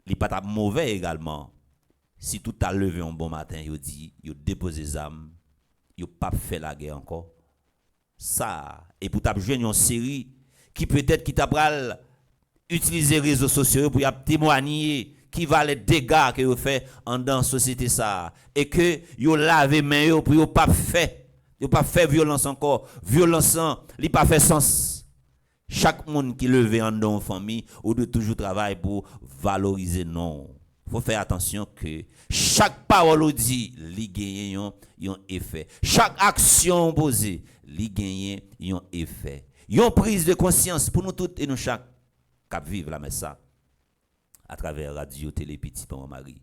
il pas mauvais également. Si tout a levé un bon matin, il dit, il dépose les armes, il pas fait la guerre encore. Ça et pour t'a jouer une série qui peut-être qui t'a utiliser les réseaux sociaux pour témoigner qui va les dégâts que vous fait en dans société ça et que vous lavez main pour vous pas fait violence encore violence il pas fait sens chaque monde qui levé en dans famille ou de toujours travailler pour valoriser non faut faire attention que chaque parole dit li gagne un effet chaque action posée li gagne un effet une prise de conscience pour nous toutes et nous chaque cap vivre la messe à travers radio télé petit pour Marie.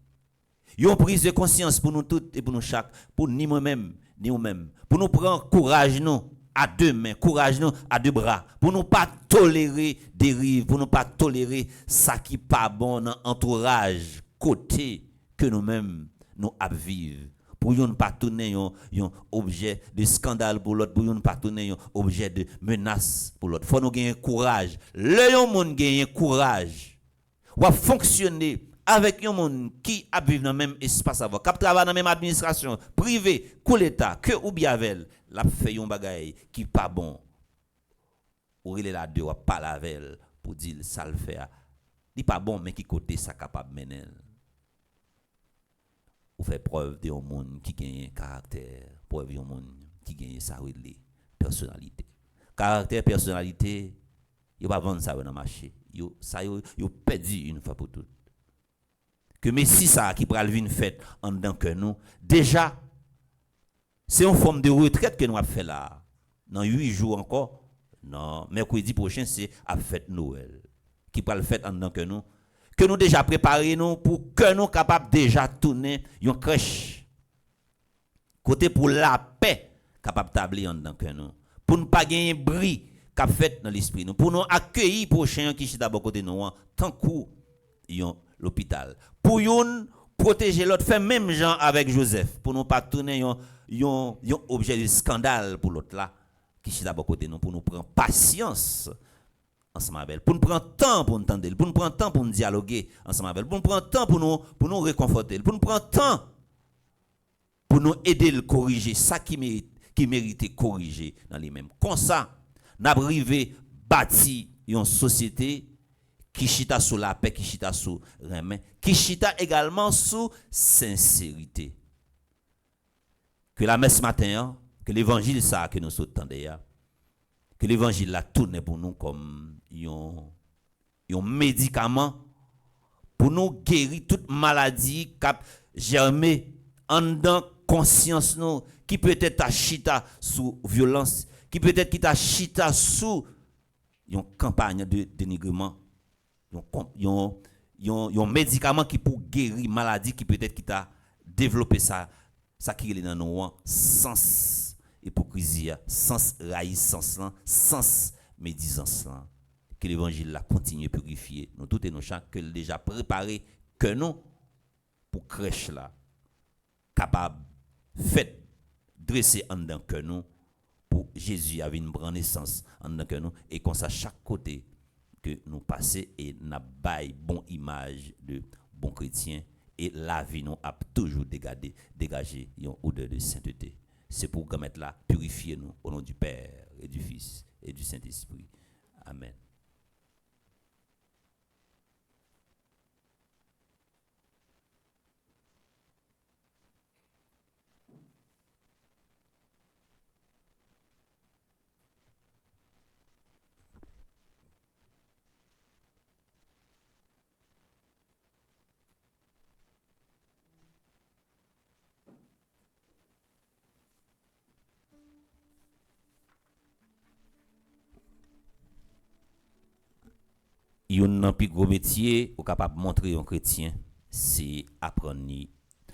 Une prise de conscience pour nous toutes et pour nous chaque, pour ni moi-même ni nous-mêmes, pour nous prendre courage nous à deux mains, courage nous à deux bras, pour nous pas tolérer dérive, pour nous pas tolérer ça qui pas bon dans entourage côté que nous-mêmes nous à vivre. Pour ne pas tourner un objet de scandale pour l'autre, pour ne pas tourner un objet de menace pour l'autre. Il faut nous gagner courage. Le monde gagne courage. Ou fonctionner avec un monde qui a vécu dans le même espace, qui travaille dans la même administration, privée, que l'État, que ou bien avec elle, la fait un bagay qui pas bon. Ou il est là deux, ou pas la veille pour dire ça le fait. Il pas bon, mais qui côté ça capable mener. Ou fait preuve de un monde qui gagne caractère, preuve de un monde qui gagne sa personnalité. Caractère, personnalité, il va vendre ça dans le marché. Il perdu une fois pour toutes. Que Messie ça qui pral venir fête en dedans que nous, déjà, c'est une forme de retraite que nous avons fait là. Dans 8 jours encore, non, mercredi prochain, c'est la fête Noël. Qui pral fête en dedans que nous déjà préparé nous pour que nous capables déjà tourner une crèche côté pour la paix capable d'établir en dedans que nous pour ne pas gagner bris qu'a fait dans l'esprit nous pour nous accueillir prochain qui chita d'abord côté nous tant coup l'hôpital pour nous protéger l'autre fait même gens avec Joseph pour nous pas tourner un objet de scandale pour l'autre là qui chita d'abord côté nous pour nous prendre patience ensemble avec pour nous prendre temps pour nous entendre pour nous prendre temps pour nous dialoguer ensemble avec pour nous prendre temps pour nous réconforter pour nous prendre temps pour nous aider à corriger ça qui mérite corriger dans les mêmes comme ça n'a arrivé bâti une société qui chita sous la paix qui chita sous remin qui chita également sous sincérité que la messe matin que l'évangile ça que nous entendons que l'évangile la tourne pour nous comme un médicament pour nous guérir toute maladie qui germé en dedans conscience nous qui peut-être ta chita sous violence qui peut-être qui ta chita sous une campagne de dénigrement un médicament qui pour guérir maladie qui peut-être qui t'a développé ça qui est dans nous sens hypocrisie, sens raïssance, sens médisance. Que l'évangile continue à purifier. Nous tous et nous chaque que déjà préparé que nous pour crèche là capable fait dresser en dedans que nous pour Jésus avait une grande naissance en dedans que nous et comme ça chaque côté que nous passer et n'a bail bon image de bon chrétien et la vie nous a toujours dégagé une odeur de sainteté. C'est pour permettre là purifier nous au nom du Père et du Fils et du Saint-Esprit. Amen. un plus gros métier ou capable de montrer un chrétien, c'est apprendre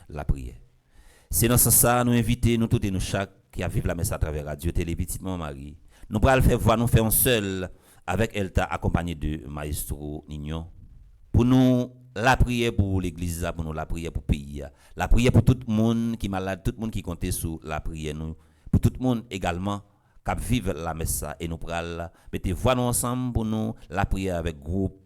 la prière. C'est dans ce sens nous inviter nous tous et nous chaque qui a vivre la messe à travers Radio Télé Petite Maman Marie. Nous pourrons le faire voir, nous faire un seul avec Elta accompagné de Maestro Nignon. Pour nous, la prière pour l'église, pour nous, la prière pour le pays. La prière pour tout le monde qui est malade, tout le monde qui compte sur la prière. Nous, pour tout le monde également qui vivre la messe. Et nous pourrons mettre voix ensemble pour nous, la prière avec groupe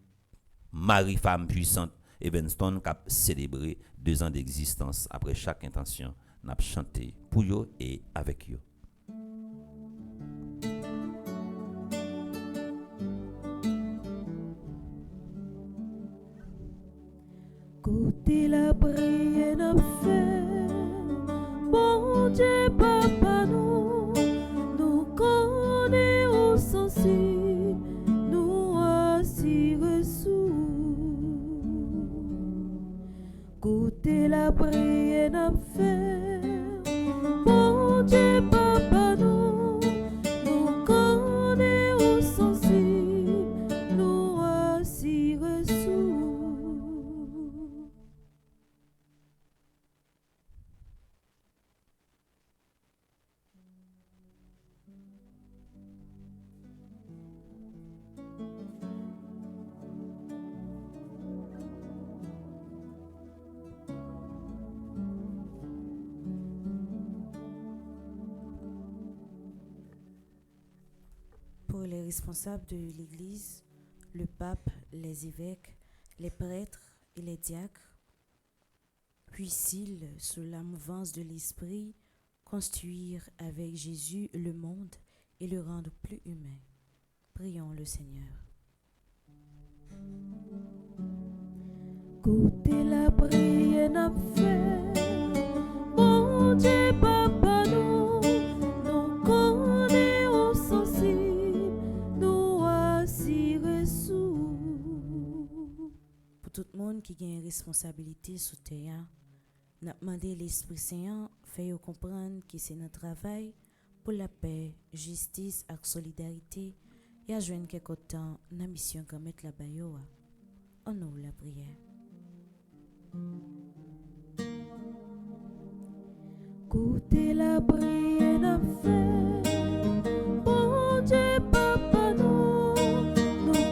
Marie, femme puissante, Evanston, qui a célébré 2 ans d'existence. Après chaque intention, nous avons chanté pour eux et avec eux. Côté la prière n'a fait, bon Dieu papa nous connaissons sensibles, nous assurons sous. Côté la prière n'a fait, bon Dieu papa nous connaissons sensibles, nous assurons sous. Pour les responsables de l'Église, le pape, les évêques, les prêtres et les diacres, puissent-ils, sous la mouvance de l'Esprit, construire avec Jésus le monde et le rendre plus humain. Prions le Seigneur. Côté la prière n'a fait, bon Dieu papa nous connaissons sensibles, nous assurons sous. Pour tout le monde qui a une responsabilité sous terre, nous demandons l'Esprit Saint fait comprendre que c'est notre travail pour la paix, justice et solidarité et à joindre quelque temps dans la mission qu'on met la bayoa. On ouvre la prière. Côté la prière n'a fait, bon Dieu papa nous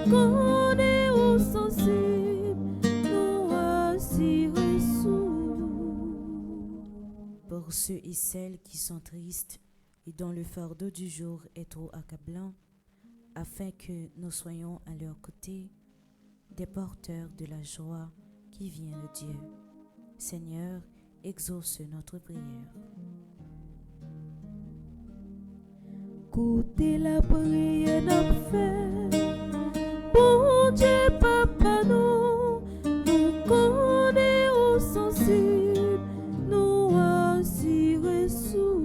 connaissons sensibles, nous assurons sous. Pour ceux et celles qui sont tristes et dont le fardeau du jour est trop accablant, afin que nous soyons à leur côté, des porteurs de la joie qui vient de Dieu. Seigneur, exauce notre prière. Côté la prière n'a fait, bon Dieu papa nous connaissons sensibles, nous assurons sous.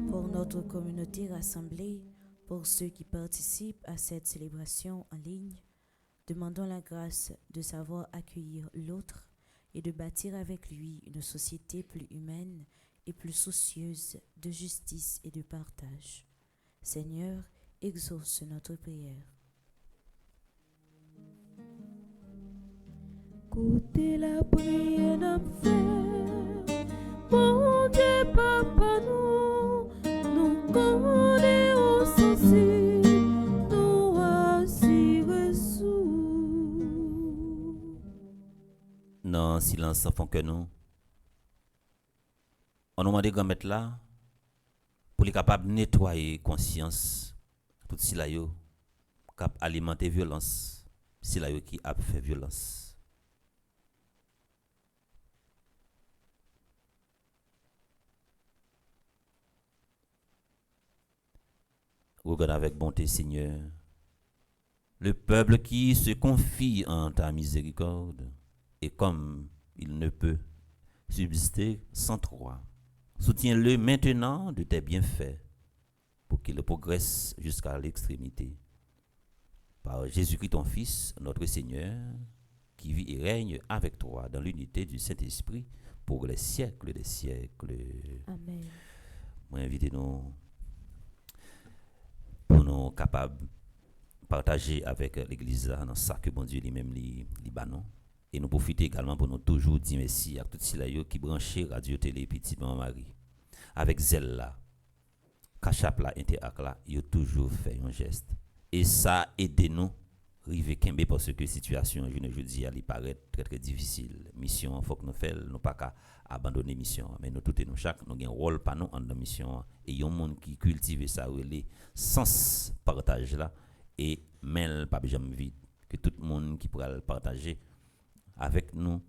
Pour notre communauté rassemblée, pour ceux qui participent à cette célébration en ligne, demandons la grâce de savoir accueillir l'autre et de bâtir avec lui une société plus humaine et plus soucieuse de justice et de partage. Seigneur, exauce notre prière. Côté la prière n'a fait, bon Dieu papa nous connaissons sensibles, nous assurons sous. Dans silence sans fond que nous, on nous demande grand maître là pour les capables de nettoyer conscience tout si là yo cap alimenter violence si là yo qui a fait violence. Regarde avec bonté, Seigneur, le peuple qui se confie en ta miséricorde et comme il ne peut subsister sans toi, soutiens-le maintenant de tes bienfaits pour qu'il progresse jusqu'à l'extrémité. Par Jésus-Christ, ton Fils, notre Seigneur, qui vit et règne avec toi dans l'unité du Saint-Esprit pour les siècles des siècles. Amen. Moi, invitez-nous pour nous capables partager avec l'église dans ça que bon Dieu lui-même li banon. Et nous profiter également pour nous toujours dire merci à tous ceux qui branchent radio télé petit maman Marie avec zèle là Kachap là Interact là il a toujours fait un geste et ça aide nous river kembe parce que situation je dis elle paraît très très difficile mission faut que nous faire nous pas qu'à abandonner mission mais nous tout et nous chaque nous gain rôle pas nous en dans mission et y a un monde qui cultive ça les sens partage là et mêle pas jamais vite que tout le monde qui pourra le partager avec nous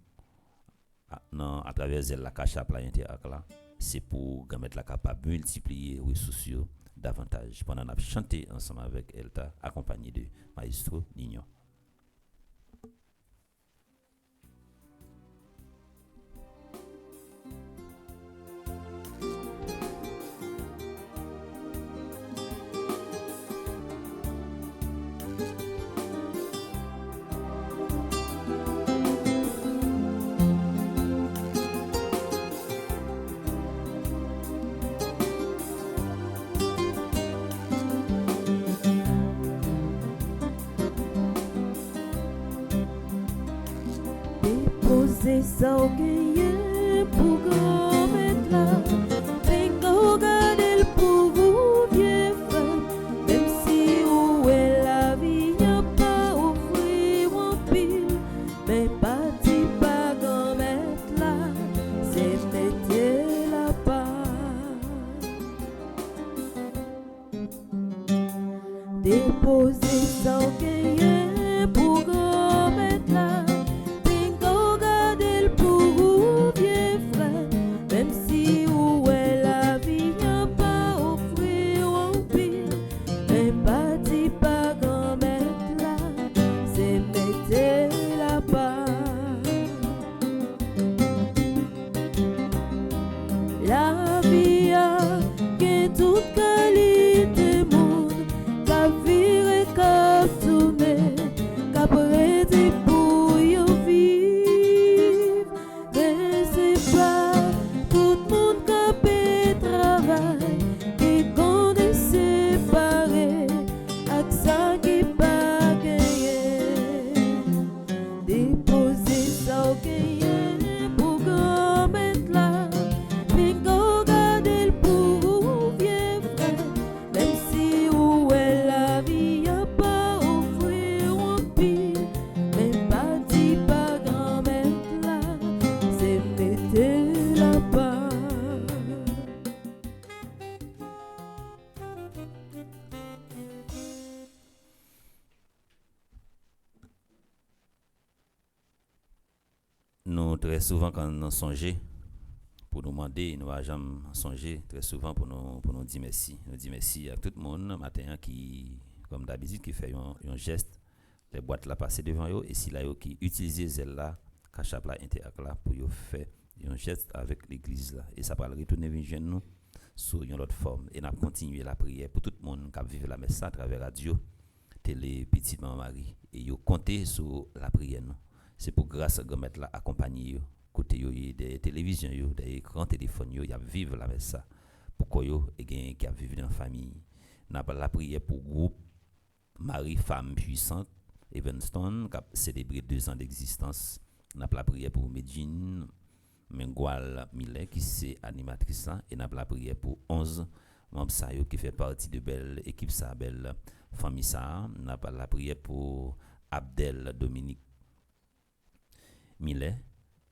à travers la Kachap la Interact là c'est pour mettre la capable multiplier les ressources davantage pendant qu'on a chanté ensemble avec Elta accompagné de Maestro Nino. Ça au gagne pour grand mettre là Pingo garder le pour vous vieux frère même si où est la vie y'a pas offrir en pile mais parti pas grand mettre là c'est mettre la part déposer ça au gagne pour grand mettre là la vie a toute qualité monde qu'a viré qu'a tourné qu'a prêté pour y vivre mais c'est pas tout le monde qu'a fait travail qui compte séparé avec ça qui pas gagné déposer ça au gagné pour grand mettre là Pingo garder le pour vieux frère même si où est la vie y'a pas offrir en pile mais parti pas grand mettre là c'est mettre la part Nous très souvent quand nous songeons pour nous demander, nous n'avons jamais songé très souvent pour nous dire merci. Nous disons merci à tout le monde matin qui, comme d'habitude, qui fait un geste, les boîtes là passer devant eux et si là qui utilise celle là, Kachap là Interact là pour faire un geste avec l'église là et ça va retourner vers nous sous une autre forme et nous continuer la prière pour tout le monde qui vivre la messe à travers radio, télé, petite maman Marie et yo compter sur la prière nous. C'est pour grâce à grand là accompagner yo côté yo des télévisions yo des écrans téléphones yo y a vivre la messe ça pourquoi yo et gain qui a vivre dans famille n'a pas la prière pour groupe Marie femme puissante Evanston qui a célébré 2 ans d'existence n'a pas la prière pour Medjine Mengual Millet qui c'est animatrice là et n'a pas la prière pour 11 membres ça yo qui fait partie de belle équipe ça belle famille ça n'a pas la prière pour Abdel Dominique Millet,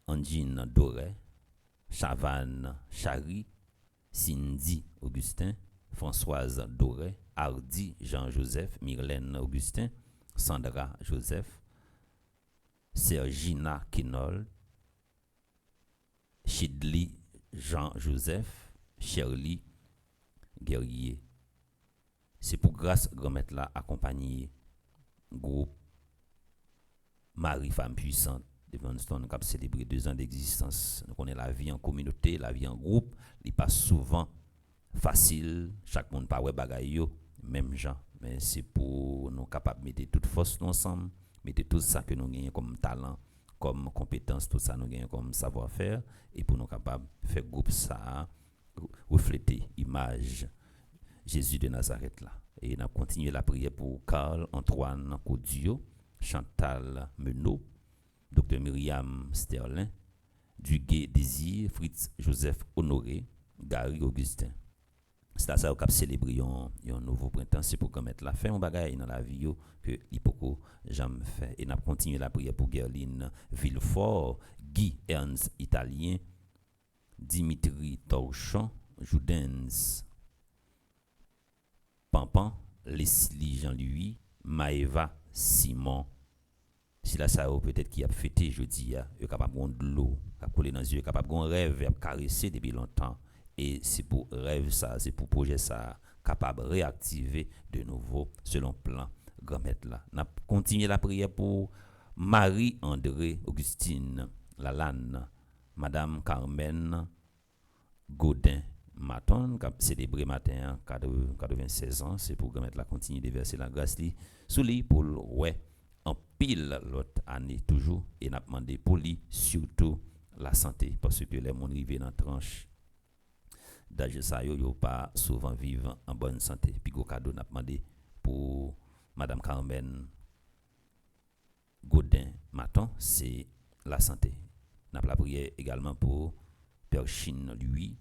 Angine Doré, Chavanne Chari, Cindy Augustin, Françoise Doré, Hardy Jean-Joseph, Myrlène Augustin, Sandra Joseph, Sergina Kinold, Chidli Jean-Joseph, Shirley Guerrier. C'est pour grâce grand-mère là accompagné groupe Marie Femme Puissante Evanston qui a célébré 2 ans d'existence. Nous connaissons la vie en communauté, la vie en groupe, il pas souvent facile, chaque monde pas ouais bagaille yo, même gens, mais c'est pour nous capables de mettre toute force ensemble, mettre tout ça que nous gagnons comme talent, comme compétence, tout ça nous gagnons comme savoir-faire et pour nous capables de faire groupe ça refléter image Jésus de Nazareth là. Et nous continué la prière pour Carl Antoine Caudio, Chantal Menot, Dr Myriam Sterlin, Duguay Désir, Fritz Joseph Honoré, Gary Augustin. C'est ça qu'on a célébré un nouveau printemps. C'est pour mettre la fin au bagage dans la vie que l'hypoco jamais fait. Et nous avons continué la prière pour Gerline Villefort, Guy Ernst Italien, Dimitri Torchon, Joudens Pampan, Leslie Jean-Louis, Maëva Simon. Si la ça peut-être qui a fêté jeudi, il est capable de l'eau, capable coller dans les yeux, capable de rêve, il caresser depuis longtemps. Et c'est pour rêve ça, c'est pour projet ça, capable de réactiver de nouveau selon plan grand-maître là. On a continué la prière pour Marie-André Augustine Lalanne, Madame Carmen Godin Maton, qui a célébré matin 96 ans. C'est pour grand-maître là continuer de verser la grâce li sous lui pour ouais en pile l'autre année toujours. Et n'a demandé pour lui surtout la santé, parce que les gens arrivent dans la tranche d'âge ça yo pas souvent vivre en bonne santé. Puis go cadeau n'a demandé pour Madame Carmen Godin Maton, c'est la santé. N'a la prière également pour Père Chine lui,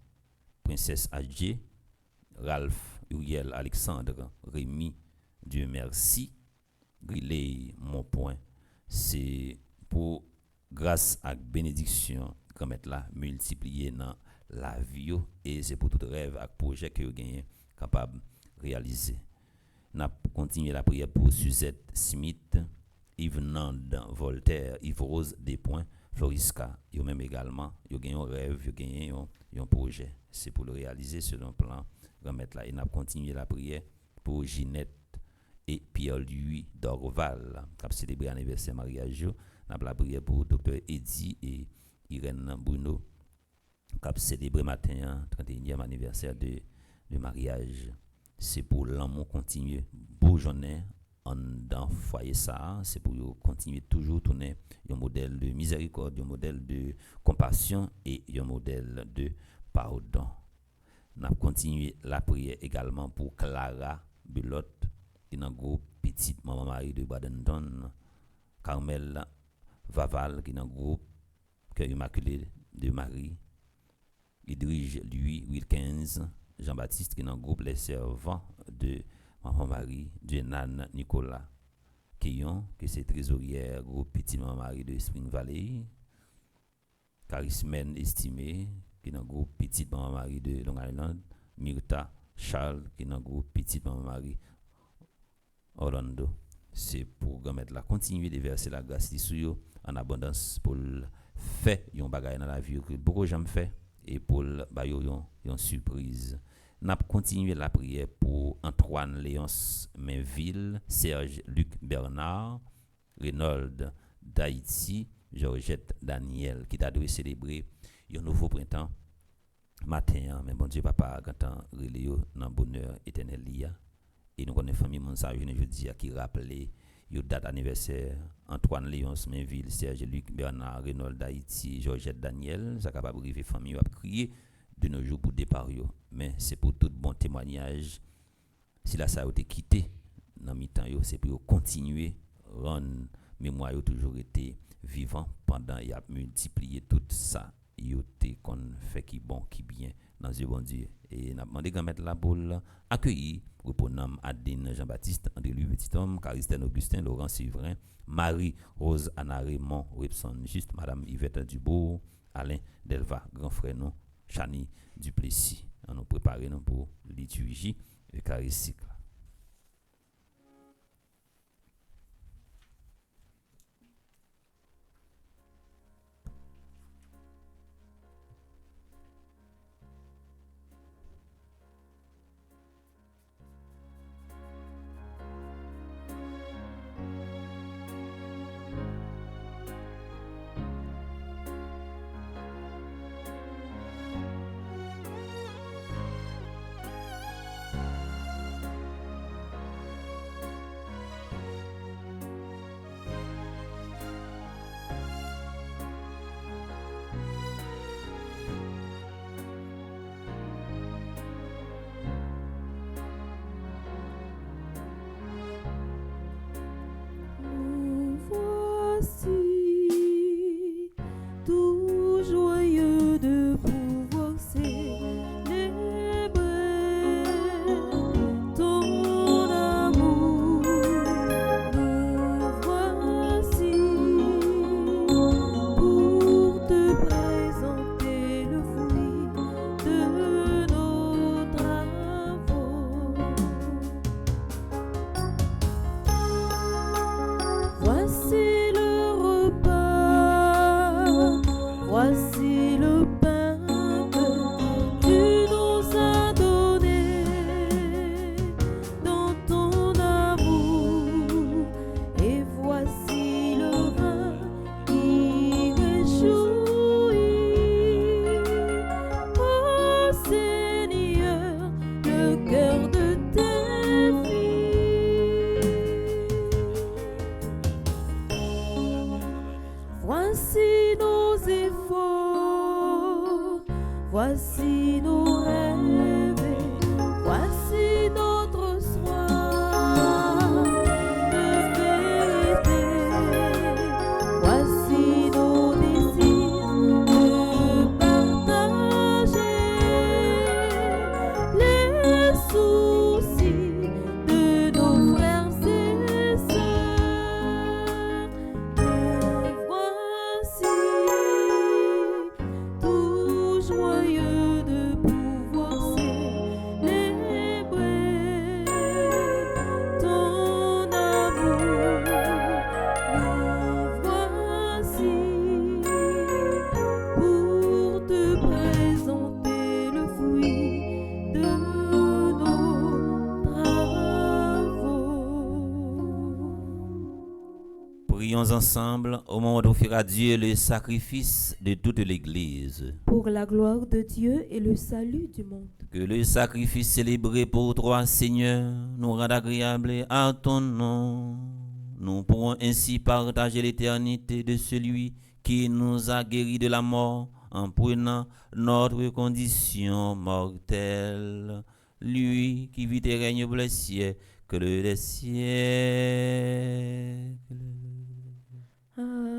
Princesse Adjé, Ralph Uriel Alexandre, Rémi Dieu merci, Grillet mon point. C'est pour grâce à bénédiction qu'on met là multiplier dans la vie et c'est pour tout rêve et projet que vous gagnez capable de réaliser. N'a continué la prière pour Suzette Smith, Yves Nand Voltaire, Yves Rose Despoints, Florisca. Yo même également, yo gagne un rêve, yo gagne un projet. C'est pour le réaliser selon plan remettre là. Et n'a continué la prière pour Ginette et Pierre-Louis Dorval qui a célébré l'anniversaire mariage. N'a la prière pour Dr Eddy et Irène Bruno qui a célébré matin 31e anniversaire de mariage. C'est pour l'amour continuer bourgeonner en dans foyer ça, c'est pour continuer toujours tourner un modèle de miséricorde, un modèle de compassion et un modèle de pardon. N'a continué la prière également pour Clara Belotte qui est dans groupe petite maman Marie de Bradenton, Carmel Vaval qui est dans groupe Cœur Immaculé de Marie, Idrige lui Wilkins, Jean-Baptiste qui est dans le groupe Les Servants de Maman Marie, Jenan Nicolas Keyon, qui c'est trésorière groupe Petit Maman Marie de Spring Valley, Charismen Estimé, qui est dans le groupe Petit Maman Marie de Long Island, Myrta Charles, qui est dans le groupe Petit Maman Marie Orlando. C'est pour mettre la continuer de verser la grâce sur en abondance pour faire un bagage dans la vie que beaucoup de gens font et pour une surprise. N'a continué la prière pour Antoine Léonce Mainville, Serge Luc Bernard, Reynold d'Haïti, Georgette Daniel qui t'a dû célébrer un nouveau printemps matin, mais bon Dieu papa quand relé dans bonheur éternel lia et nous connaissons famille mon ça jeudi qui rappelait yo date anniversaire Antoine Léonce Mainville, Serge Luc Bernard, Reynold d'Haïti, Georgette Daniel, ça capable arriver famille a crier de nos jours pour départ yo, mais c'est pour tout bon témoignage. Si la ça a été quitté dans mi-temps yo, c'est pour continuer rendre mémoire yo toujours été vivant pendant y a multiplié tout ça yo té qu'on fait qui bon qui bien dans Dieu bon Dieu. Et n'a demandé grand mettre la boule accueilli reponam Adine Jean-Baptiste André Louis Petit Homme, Caristène Augustin, Laurent Sivrin, Marie Rose Anna Raymond Webson juste Madame Yvette Dubourg, Alain Delva grand frère non Chani Duplessis. On nous préparer nous pour liturgie eucharistique. Voici nos rêves, voici notre soir de vérité. Voici nos désirs de partager les soucis de nos frères et sœurs. Et voici tout joyeux de pouvoir célébrer ton amour. Nous voici pour te présenter le fruit de nos travaux. Prions ensemble au moment d'offrir à Dieu le sacrifice de toute l'Église. Pour la gloire de Dieu et le salut du monde. Que le sacrifice célébré pour toi, Seigneur, nous rende agréable à ton nom. Nous pourrons ainsi partager l'éternité de celui qui nous a guéris de la mort en prenant notre condition mortelle. Lui qui vit et règne pour les siècles des siècles. Amen.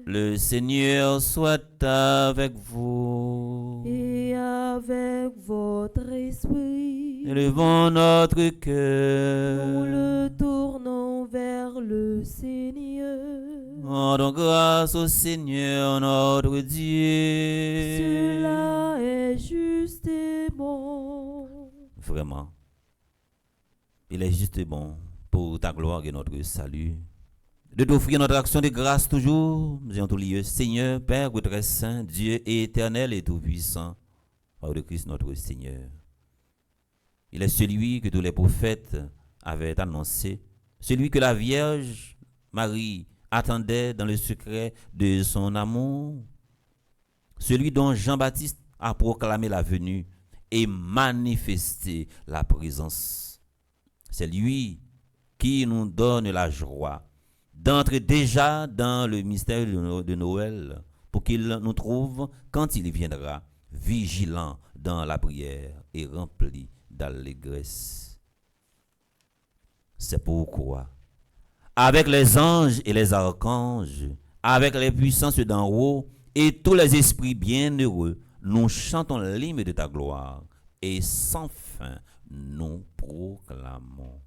Le Seigneur soit avec vous. Et avec votre esprit, Élevons notre nous cœur. le tournons vers le Seigneur. Rendons grâce au Seigneur notre Dieu. Cela est juste et bon. Vraiment, il est juste et bon pour ta gloire et notre salut de t'offrir notre action de grâce toujours, en tout lieu, Seigneur, Père très saint, Dieu éternel et tout-puissant, par le Christ notre Seigneur. Il est celui que tous les prophètes avaient annoncé, celui que la Vierge Marie attendait dans le secret de son amour, celui dont Jean-Baptiste a proclamé la venue et manifesté la présence. C'est lui qui nous donne la joie d'entrer déjà dans le mystère de Noël pour qu'il nous trouve quand il viendra, vigilant dans la prière et rempli d'allégresse. C'est pourquoi, avec les anges et les archanges, avec les puissances d'en haut et tous les esprits bienheureux, nous chantons l'hymne de ta gloire et sans fin nous proclamons.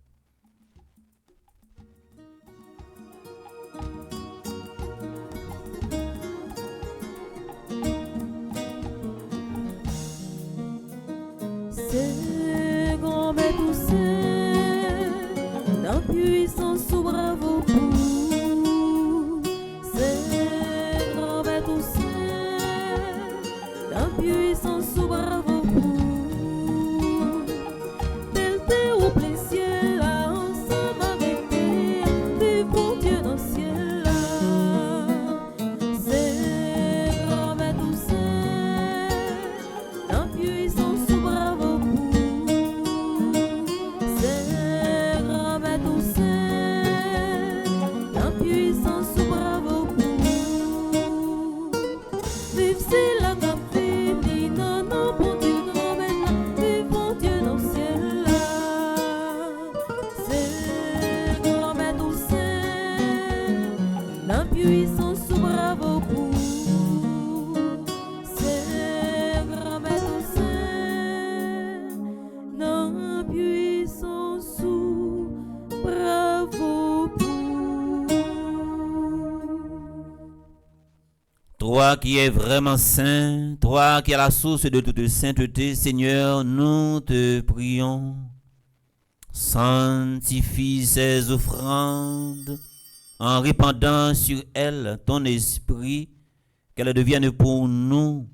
C'est grand maître tout saint, l'impuissance sous bravo pour. C'est grand maître tout saint, l'impuissance sous bravo pour. Belté au plein ciel là, ensemble avec tes, vivons Dieu dans le ciel là. C'est grand maître tout saint, l'impuissance sous bravo pour. C'est grand maître tout saint, l'impuissance sous bravo pour. Vive si la grappe vive, non, non, bon Dieu, grand maître, vivons Dieu dans le ciel là. C'est grand maître tout saint, l'impuissance sous bravo pour. C'est grand maître tout saint, l'impuissance sous bravo pour. Toi qui es vraiment saint, toi qui es la source de toute sainteté, Seigneur, nous te prions. Sanctifie ces offrandes en répandant sur elles ton esprit, qu'elles deviennent pour nous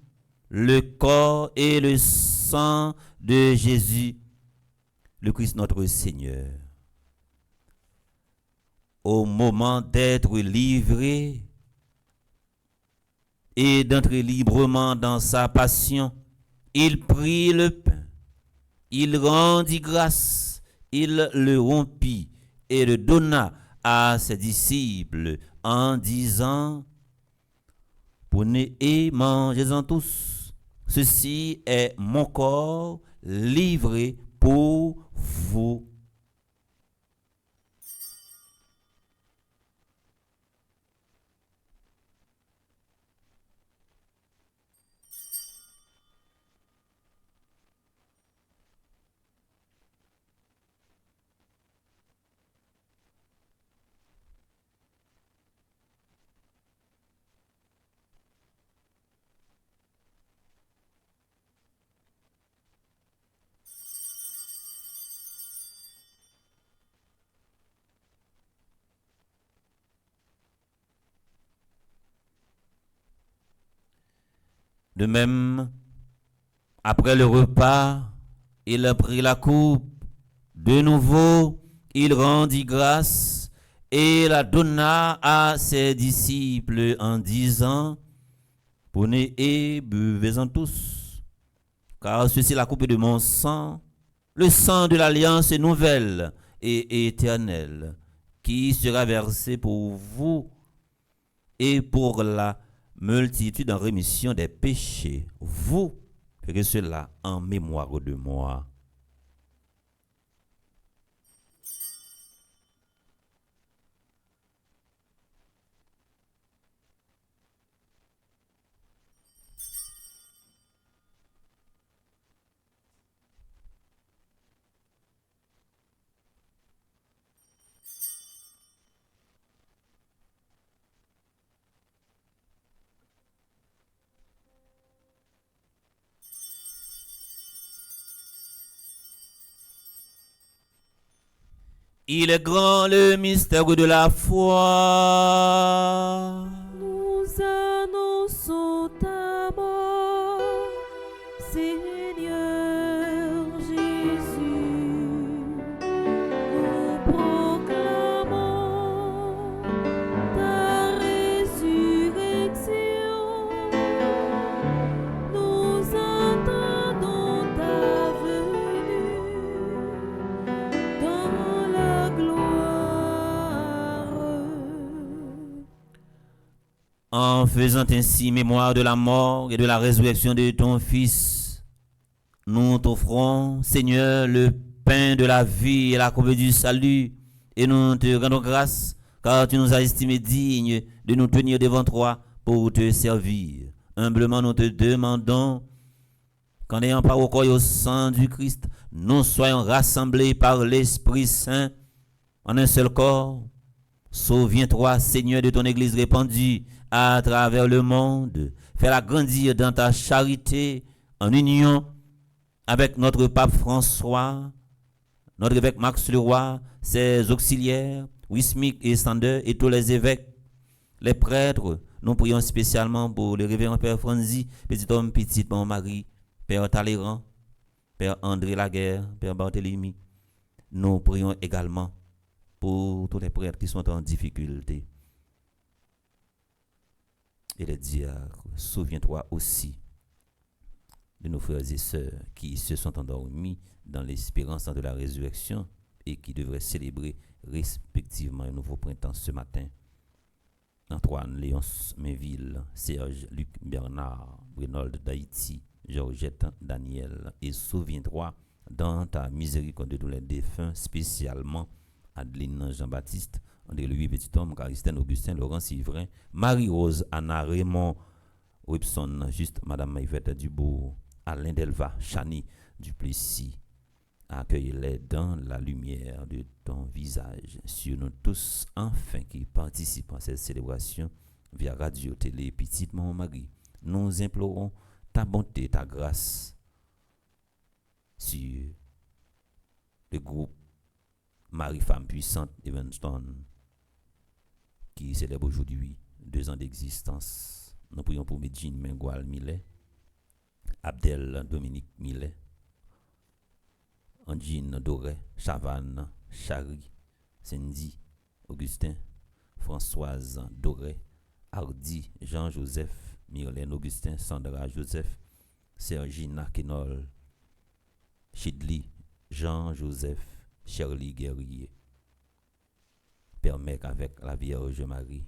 le corps et le sang de Jésus, le Christ notre Seigneur. Au moment d'être livré et d'entrer librement dans sa passion, il prit le pain, il rendit grâce, il le rompit et le donna à ses disciples en disant: Prenez et mangez-en tous. Ceci est mon corps livré pour vous. De même, après le repas, il prit la coupe. De nouveau, il rendit grâce et la donna à ses disciples en disant, prenez et buvez-en tous, car ceci est la coupe de mon sang, le sang de l'alliance nouvelle et éternelle, qui sera versé pour vous et pour la multitude en rémission des péchés. Vous ferez cela en mémoire de moi. Il est grand le mystère de la foi. Nous annonçons ta mort, Seigneur Jésus. Nous proclamons ta résurrection. Nous attendons ta venue dans la gloire. En faisant ainsi mémoire de la mort et de la résurrection de ton Fils, nous t'offrons, Seigneur, le pain de la vie et la coupe du salut, et nous te rendons grâce, car tu nous as estimés dignes de nous tenir devant toi pour te servir. Humblement, nous te demandons qu'en ayant part au corps et au sang du Christ, nous soyons rassemblés par l'Esprit Saint en un seul corps. Souviens-toi, Seigneur, de ton Église répandue à travers le monde. Fais-la grandir dans ta charité, en union avec notre pape François, notre évêque Max Leroy, ses auxiliaires, Wismic et Sander, et tous les évêques, les prêtres. Nous prions spécialement pour le révérend Père Franzi, petit homme, petite Marie, Père Talleyrand, Père André Laguerre, Père Barthélemy. Nous prions également pour tous les prêtres qui sont en difficulté. Et les diacres, souviens-toi aussi de nos frères et sœurs qui se sont endormis dans l'espérance de la résurrection et qui devraient célébrer respectivement un nouveau printemps ce matin. Antoine, Léonce, Mainville, Serge, Luc, Bernard, Brenold d'Haïti, Georgette, Daniel, et souviens-toi dans ta miséricorde de tous les défunts, spécialement Adeline Jean-Baptiste, André-Louis Petit-Homme, Caristène Augustin, Laurent Sivrin, Marie-Rose, Anna Raymond, Webson, juste Madame Maïvette Dubourg, Alain Delva, Chani Duplessis. Accueille-les dans la lumière de ton visage, sur nous tous, enfin, qui participent à cette célébration via Radio Télé Petite Maman Marie. Nous implorons ta bonté, ta grâce sur le groupe Marie-Femme Puissante Evanston qui célèbre aujourd'hui 2 ans d'existence. Nous prions pour Medjine Mengual Millet, Abdel Dominique Millet, Angine Doré, Chavannes, Chari, Cindy, Augustin, Françoise Doré, Hardy, Jean-Joseph, Myrlène Augustin, Sandra Joseph, Sergina Kenol, Chidli, Jean-Joseph, Shirley Guerrier. Père Mec avec la Vierge Marie,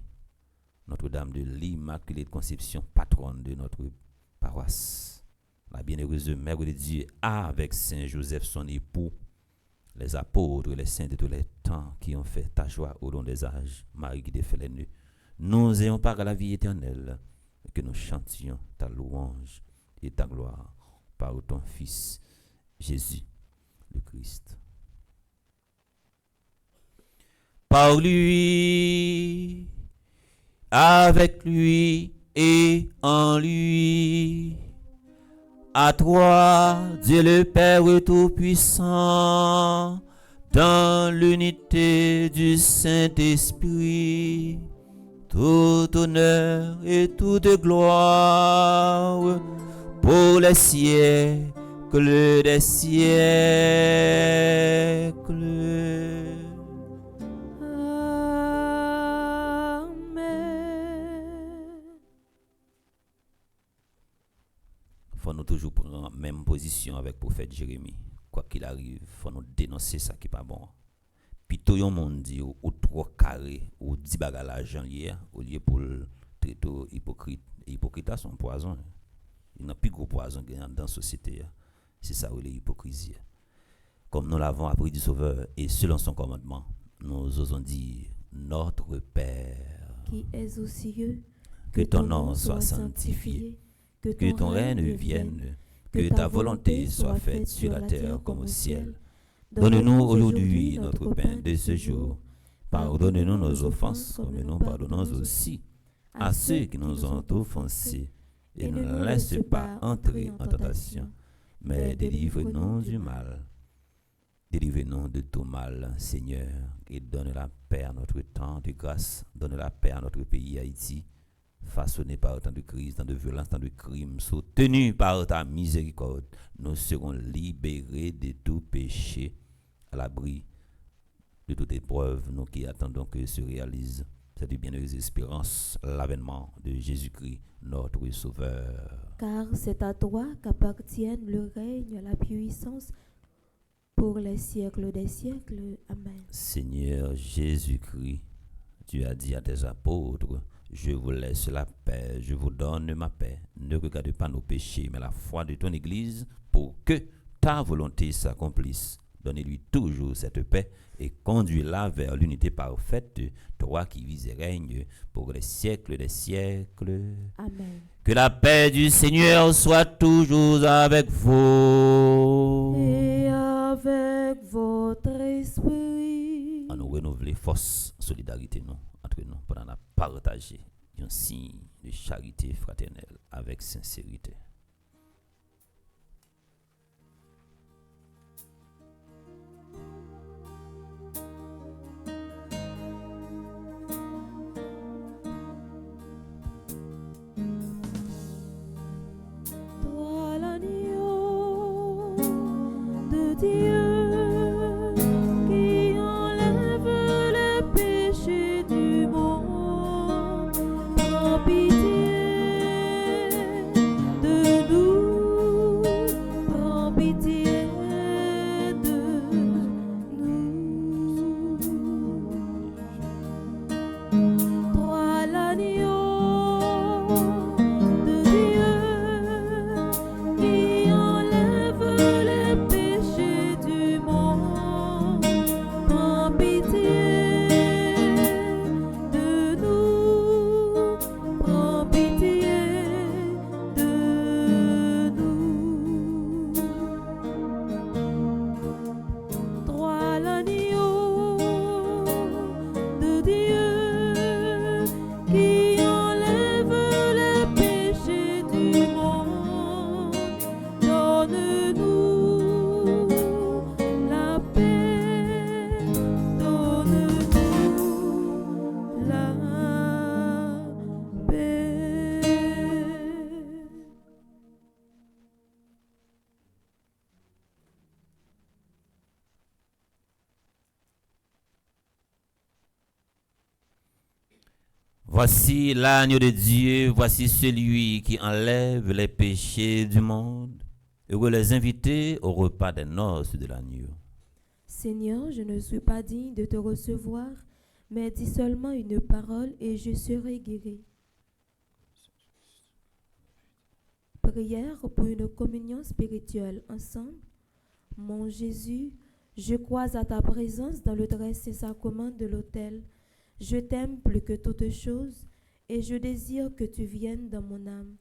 Notre-Dame de l'Immaculée Conception, patronne de notre paroisse. La bienheureuse Mère de Dieu, avec Saint Joseph, son époux, les apôtres, les saints de tous les temps qui ont fait ta joie au long des âges, Marie qui défait les nœuds, nous ayons part à la vie éternelle, et que nous chantions ta louange et ta gloire par ton Fils, Jésus, le Christ. Par lui, avec lui et en lui, à toi, Dieu le Père Tout-Puissant, dans l'unité du Saint-Esprit, tout honneur et toute gloire pour les siècles des siècles. Faut nous toujours prendre la même position avec le prophète Jérémie. Quoi qu'il arrive, faut nous dénoncer ça qui n'est pas bon. Puis tout le monde dit ou trop carré ou 10 bagages l'argent hier au lieu pour traiter hypocrite. Et hypocrite son poison. Il n'y a plus gros poison dans la société. C'est ça où l'hypocrisie. Comme nous l'avons appris du Sauveur et selon son commandement, nous osons dire notre Père qui es aux cieux, que ton nom soit sanctifié. Que ton règne vienne, que ta volonté soit faite sur la terre comme au ciel. Donne-nous aujourd'hui notre pain de ce jour. Pardonne-nous nos offenses comme nous pardonnons aussi à ceux qui nous ont offensés. Et ne nous laisse pas entrer en tentation, mais délivre-nous du mal. Délivre-nous de tout mal, Seigneur, et donne la paix à notre temps de grâce. Donne la paix à notre pays, Haïti, façonné par tant de crises, tant de violences, tant de crimes, soutenu par ta miséricorde, nous serons libérés de tout péché, à l'abri de toute épreuve, nous qui attendons que se réalise cette bienheureuse espérance, l'avènement de Jésus-Christ, notre Sauveur. Car c'est à toi qu'appartiennent le règne, la puissance, pour les siècles des siècles. Amen. Seigneur Jésus-Christ, tu as dit à tes apôtres, je vous laisse la paix, je vous donne ma paix. Ne regarde pas nos péchés, mais la foi de ton Église, pour que ta volonté s'accomplisse. Donne-lui toujours cette paix et conduis-la vers l'unité parfaite, toi qui vis et règnes pour les siècles des siècles. Amen. Que la paix du Seigneur soit toujours avec vous. Et avec votre esprit. À nous renouveler force, solidarité nous, entre nous, pour nous partager un signe de charité fraternelle avec sincérité. Toi l'agneau de Dieu qui enlève les péchés du monde, prends pitié de nous, prends pitié de nous. Toi l'agneau de Dieu qui enlève les péchés du monde, prends pitié de nous, prends pitié de nous. Toi l'agneau de Dieu qui enlève les péchés du monde, donne-nous la paix, donne-nous la paix. Voici l'agneau de Dieu, voici celui qui enlève les péchés du monde. Heureux les invités au repas des noces de l'agneau. Seigneur, je ne suis pas digne de te recevoir, mais dis seulement une parole et je serai guéri. Prière pour une communion spirituelle ensemble. Mon Jésus, je crois à ta présence dans le très saint-sacrement de l'autel. Je t'aime plus que toute chose et je désire que tu viennes dans mon âme.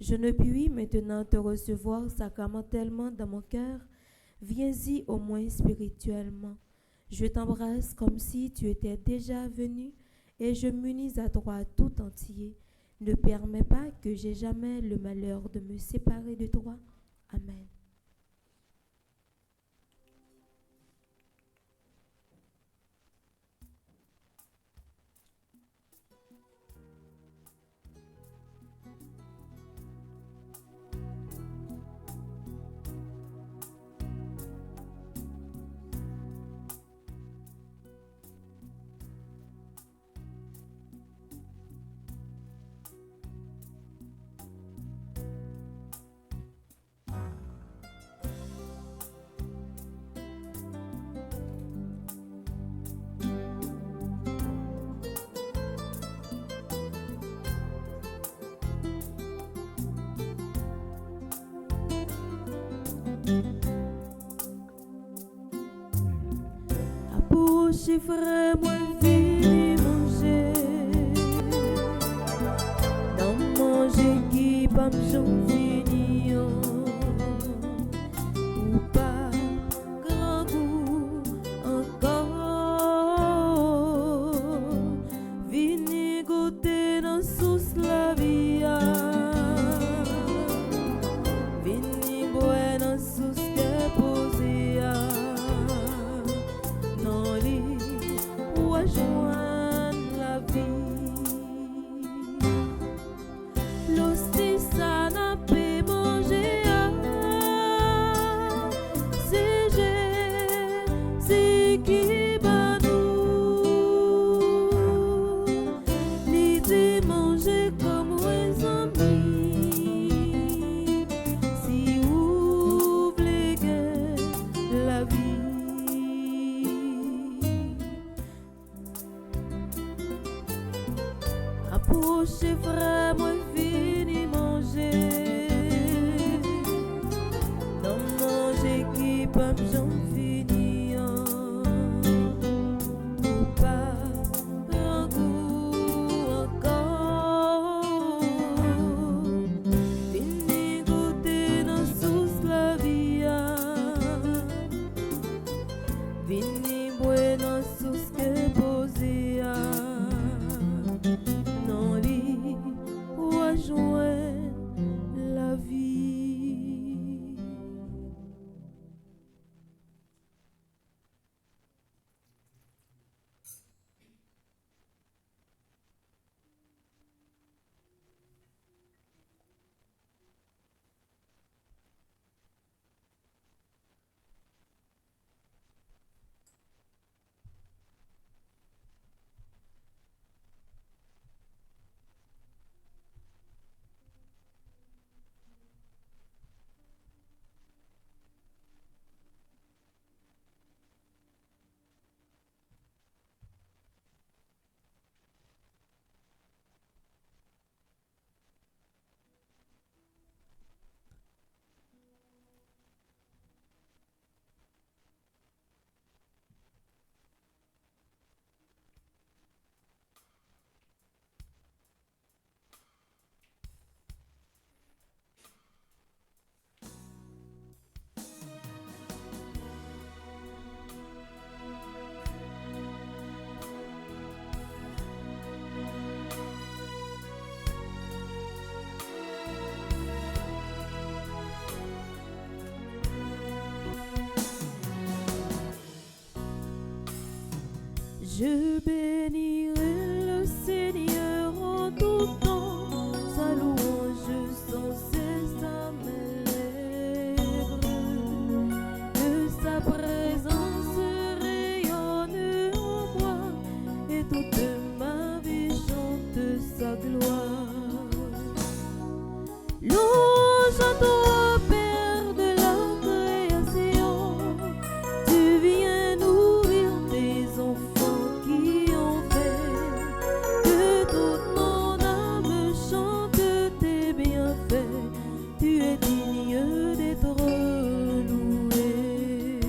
Je ne puis maintenant te recevoir sacramentellement dans mon cœur. Viens-y au moins spirituellement. Je t'embrasse comme si tu étais déjà venu et je m'unis à toi tout entier. Ne permets pas que j'aie jamais le malheur de me séparer de toi. Amen. Approchez frère, moi venez manger. Dans manger qui pas m'j'en fini ou pas grand goût encore. Venez goûter dans sauce la vie. Venez boire dans sauce que posée. Joindre la vie. L'hostie ça n'a pas mangé. C'est qui va nous. L'idée manger comme les amis. Si vous voulez que la vie. Approchez frère, moi fini manger. Dans manger qui pas j'en fini ou pas un goût encore. Fini goûter dans sauce la vie. Fini boire dans sauce que posée. Rejoindre la vie. Je bénirai le Seigneur en tout temps, sa louange sans cesse à mes lèvres. Que sa présence rayonne en moi et toute ma vie chante sa gloire. Louange à toi, Père de la création, tu viens nourrir tes enfants qui ont faim. digne d'être loué.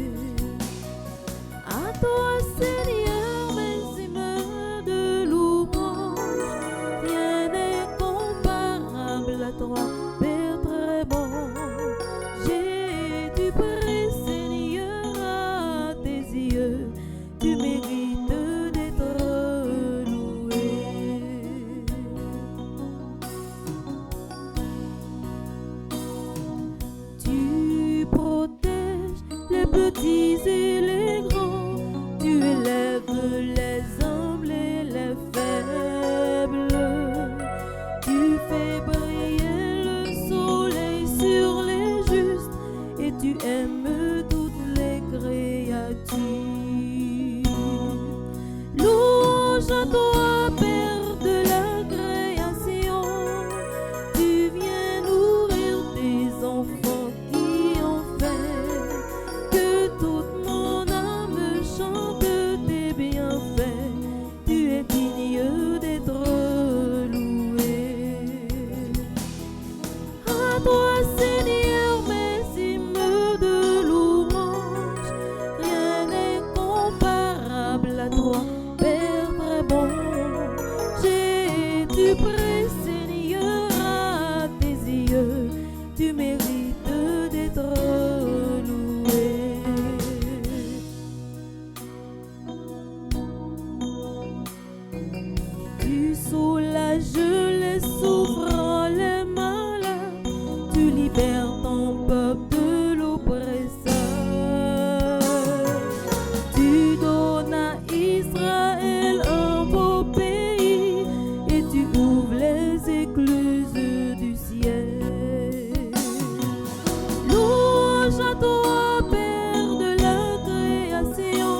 À toi, Seigneur, mes hymnes de louange, rien n'est comparable à toi, Père très bon. J'ai du prix, Seigneur, à tes yeux, tu mérites d'être loué. Tu protèges les petits et les grands, tu élèves les humbles et les faibles. Tu fais briller le soleil sur les justes et tu aimes toutes les créatures. Louange à toi, Père de la création, tu viens nourrir tes enfants qui ont faim. Que toute mon âme chante tes bienfaits, tu es digne d'être loué. À toi, Seigneur, mes hymnes de louange, rien n'est comparable à toi, Père très bon. J'ai du prix, Seigneur, à tes yeux, tu mérites d'être loué. Tu soulages les souffrants, les malades, tu libères ton peuple de l'oppresseur. Tu donnes à Israël un beau pays et tu ouvres les écluses du ciel. Louange à toi, Père de la création,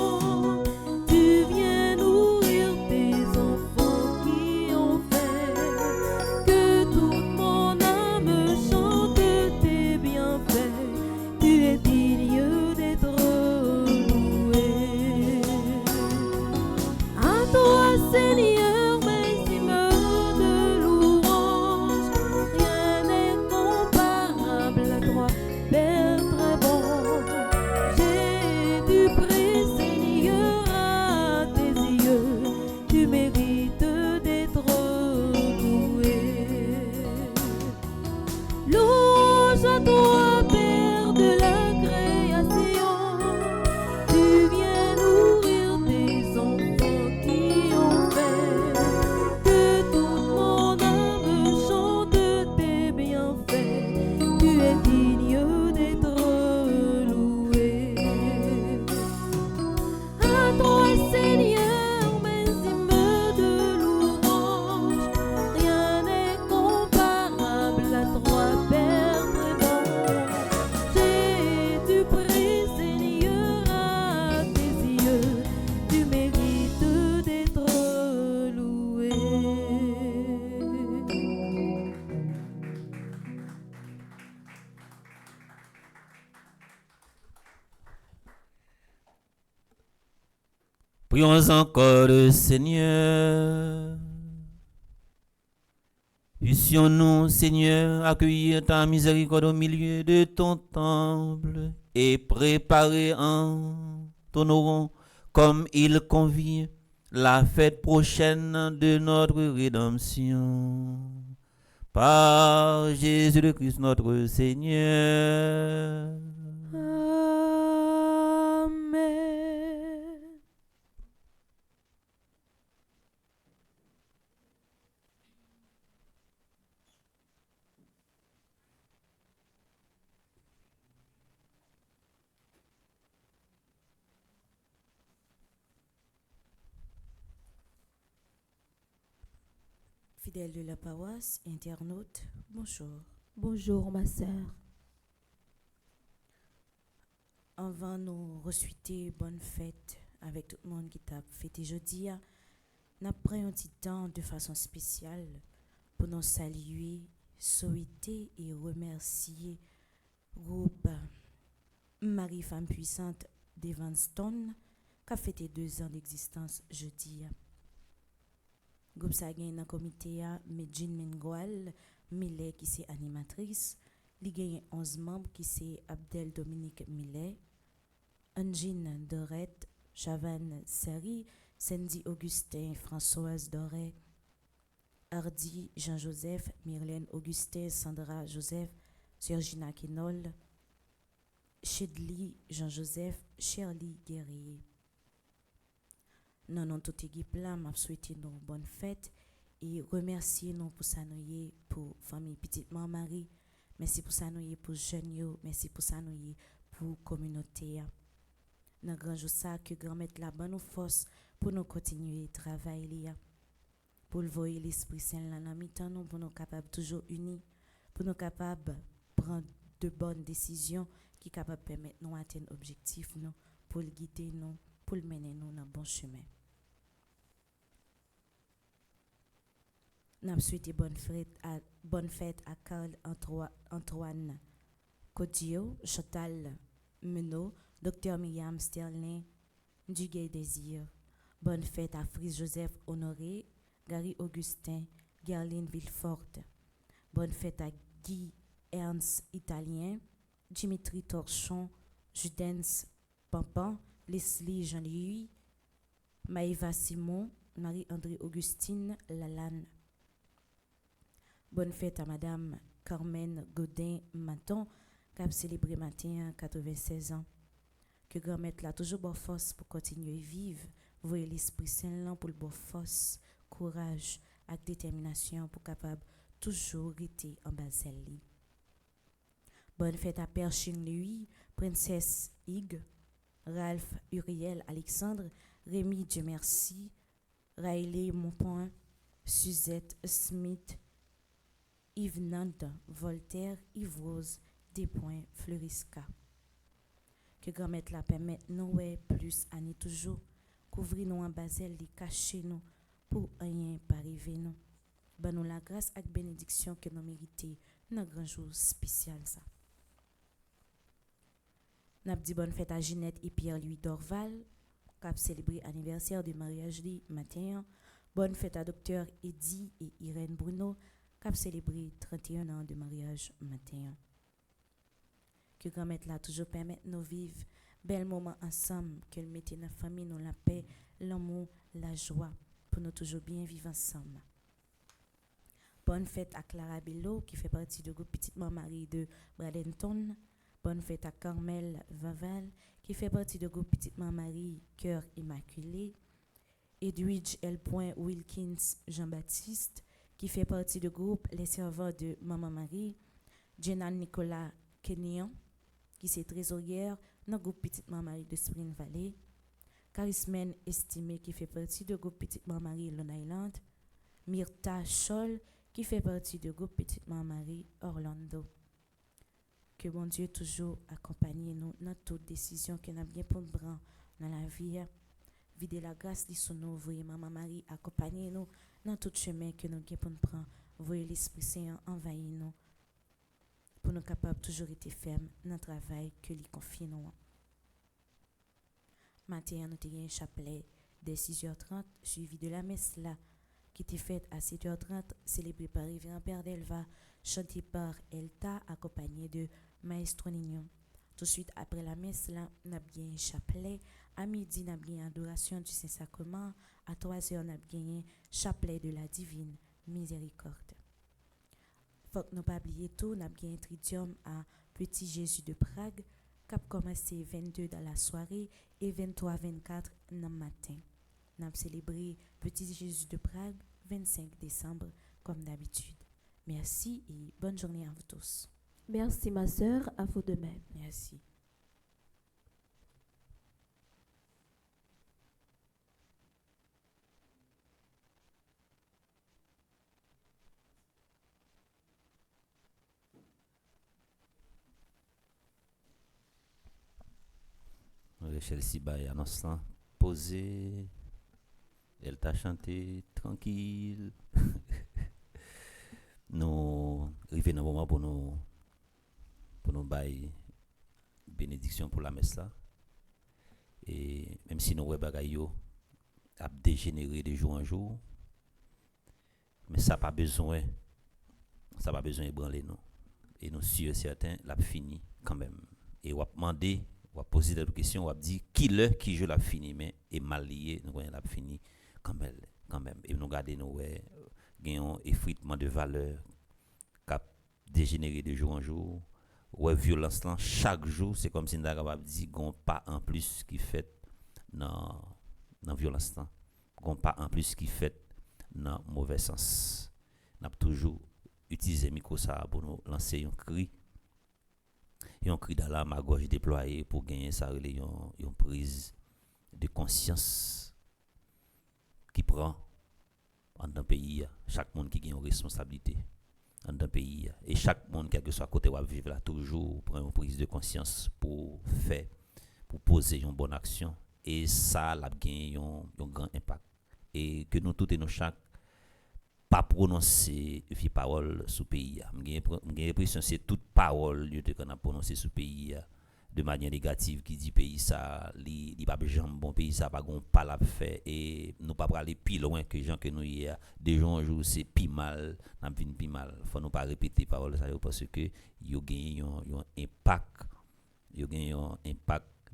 tu viens nourrir tes enfants qui ont faim. Que toute mon âme chante tes bienfaits, tu es digne d'être loué. À toi, Seigneur, mes hymnes de louange, rien n'est comparable à toi, Père très bon. J'ai du prix, Seigneur, à tes yeux, tu mérites d'être loué. Louange à toi, Père de la création, tu viens nourrir tes enfants qui ont faim. Que toute mon âme chante tes bienfaits, tu es digne d'être loué. À toi, Seigneur, mes hymnes de louange, rien n'est comparable à toi, Père très bon. J'ai du prix, Seigneur, à tes yeux, tu mérites d'être loué. Prions encore le Seigneur. Puissions-nous, Seigneur, accueillir ta miséricorde au milieu de ton temple et préparer en t'honorant comme il convient la fête prochaine de notre rédemption. Par Jésus le Christ notre Seigneur. Amen. Fidèles de la paroisse, internautes, bonjour. Bonjour, ma sœur. Avant nous souhaiter bonne fête avec tout le monde qui t'a fêté jeudi, nous prenons un petit temps de façon spéciale pour nous saluer, souhaiter et remercier le groupe Marie-Femme Puissante d'Evanston qui a fêté 2 ans d'existence jeudi. Groupe ça gagne dans le comité Medjin Mengoal, Mille qui c'est animatrice, Il y a 11 membres qui sont Abdel Dominique Millet, Angine Dorette, Chavanne Seri, Sandy Augustin, Françoise Doré, Hardy Jean-Joseph, Myrlène Augustin, Sandra Joseph, Sergina Kinol, Chedli Jean-Joseph, Shirley Guerrier. Non, toute équipe là, m'a souhaité une bonne fête et remercier nous pour ça nous pour famille petite Marie. Merci pour ça nous pour jeunes yo, merci pour ça nous pour communauté. Dans grand jour ça que grand mettre la bonne force pour nous continuer travailler pour le voyer l'esprit saint là dans mi-temps nous pour nous capable toujours unis, pour nous capable prendre de bonnes décisions qui capable permettre nous atteindre objectif nous pour le guider nous, pour le mener nous dans bon chemin. Nous souhaitons bonne fête à Carl Antoine Codio, Chantal Menot, Dr Myriam Sterling, Duguay Désir. Bonne fête à Frise Joseph Honoré, Gary Augustin, Gerline Villefort. Bonne fête à Guy Ernst Italien, Dimitri Torchon, Judens Pampan, Leslie Jean-Louis, Maëva Simon, Marie-André Augustine Lalanne. Bonne fête à Madame Carmen Godin Maton, qui a célébré matin 96 ans. Que grand-mère l'a toujours bonne force pour continuer à vivre. Voyez l'Esprit Saint pour le bonne force, courage et détermination pour capable toujours rester en Basel. Bonne fête à Père Louis, Princesse Hugues, Ralph Uriel Alexandre, Rémi Dieu merci, Riley Monpoint, Suzette Smith, Yves Nande, Voltaire, Yves Rose, Despoints, Fleurisca. Que grand-mère la permette nous plus année toujours, couvrir nous en basel, les cacher nous pour rien pas arriver nous. Ben nous la grâce et bénédiction que nous méritons dans grand jour spécial ça. N'a dit bonne fête à Ginette et Pierre-Louis Dorval, qui a célébré anniversaire de mariage li matin. Bonne fête à Docteur Eddie et Irène Bruno, qui a célébré 31 ans de mariage matin. Que grand-mère la toujours permettre nous vivre bel moment ensemble, qu'elle mette dans la famille nous la paix, l'amour, la joie pour nous toujours bien vivre ensemble. Bonne fête à Clara Bello qui fait partie du groupe Petite Marie de Bradenton. Bonne fête à Carmel Vaval qui fait partie du groupe Petite Marie Cœur Immaculé. Edwidge L. Wilkins Jean-Baptiste qui fait partie du groupe Les Servants de Maman Marie. Jenan Nicolas Kenyan qui est trésorière dans le groupe Petite Marie de Spring Valley. Charismène Estimé qui fait partie du groupe Petite Marie Long Island. Myrta Scholl qui fait partie du groupe Petite Marie Orlando. Que bon Dieu toujours accompagne nous dans toute décision que nous avons bien pour nous prendre dans la vie. Vider la grâce de son nous, voyez Maman Marie accompagner nous dans tout chemin que nous avons bien pour nous prendre. Voyez l'Esprit Saint envahir nous pour nous capables toujours être fermes dans le travail que lui confie nous. Matin, nous avons un chapelet dès 6h30 suivi de la messe là qui était faite à 7h30, célébrée par Révérend Père Delva, chantée par Elta, accompagnée de Maestro Nignon. Tout de suite après la messe, là, nous avons un chapelet. À midi, nous avons une adoration du Saint-Sacrement. À 3h, nous avons un chapelet de la Divine Miséricorde. Faut que nous pas oublier tout, nous avons un tridium à Petit Jésus de Prague, qui a commencé 22 dans la soirée et 23-24 dans le matin. Nous avons célébré Petit Jésus de Prague 25 décembre comme d'habitude. Merci et bonne journée à vous tous. Merci ma sœur, à vous de même. Merci. Rachel Sibay annonce là, posée. Elle t'a chanté tranquille. Nous arrivons dans le moment pour nous bailler bénédiction pour la messe là. Et même si nous voyons a dégénéré de jour en jour, mais ça pas besoin ébranler nous. et nous sûrs certains l'a fini quand même. Et on va demander, on va poser des questions, on va dire qui je l'a fini mais est mal lié, nous l'a fini quand même. Et nous garder nous gagnons effritement de valeur cap dégénérer de jour en jour. Ouais, violence là chaque jour, c'est comme si nous capable dire gon pas en plus qui fait dans violence là, gon pas en plus qui fait dans mauvais sens. N'a toujours utilisé micro ça pour nous lancer un cri d'alarme à gauche déployé pour gagner ça une prise de conscience qui prend dans un pays chaque monde qui a une responsabilité dans un pays et chaque monde quel que soit côté où vivre là toujours prend une prise de conscience pour poser une bonne action et ça l'a gagné un grand impact et que nous tous et nous chaque pas prononcer vie parole sous pays j'ai l'impression c'est toute parole qu'on a prononcé sous pays de manière négative qui dit pays ça li pas jambe bon pays ça pas gon pas la fait et nous pas aller plus loin que gens que nous hier des jours un jour c'est pi mal n'a vinn pi mal faut nous pas répéter parole ça parce que yo gagne un impact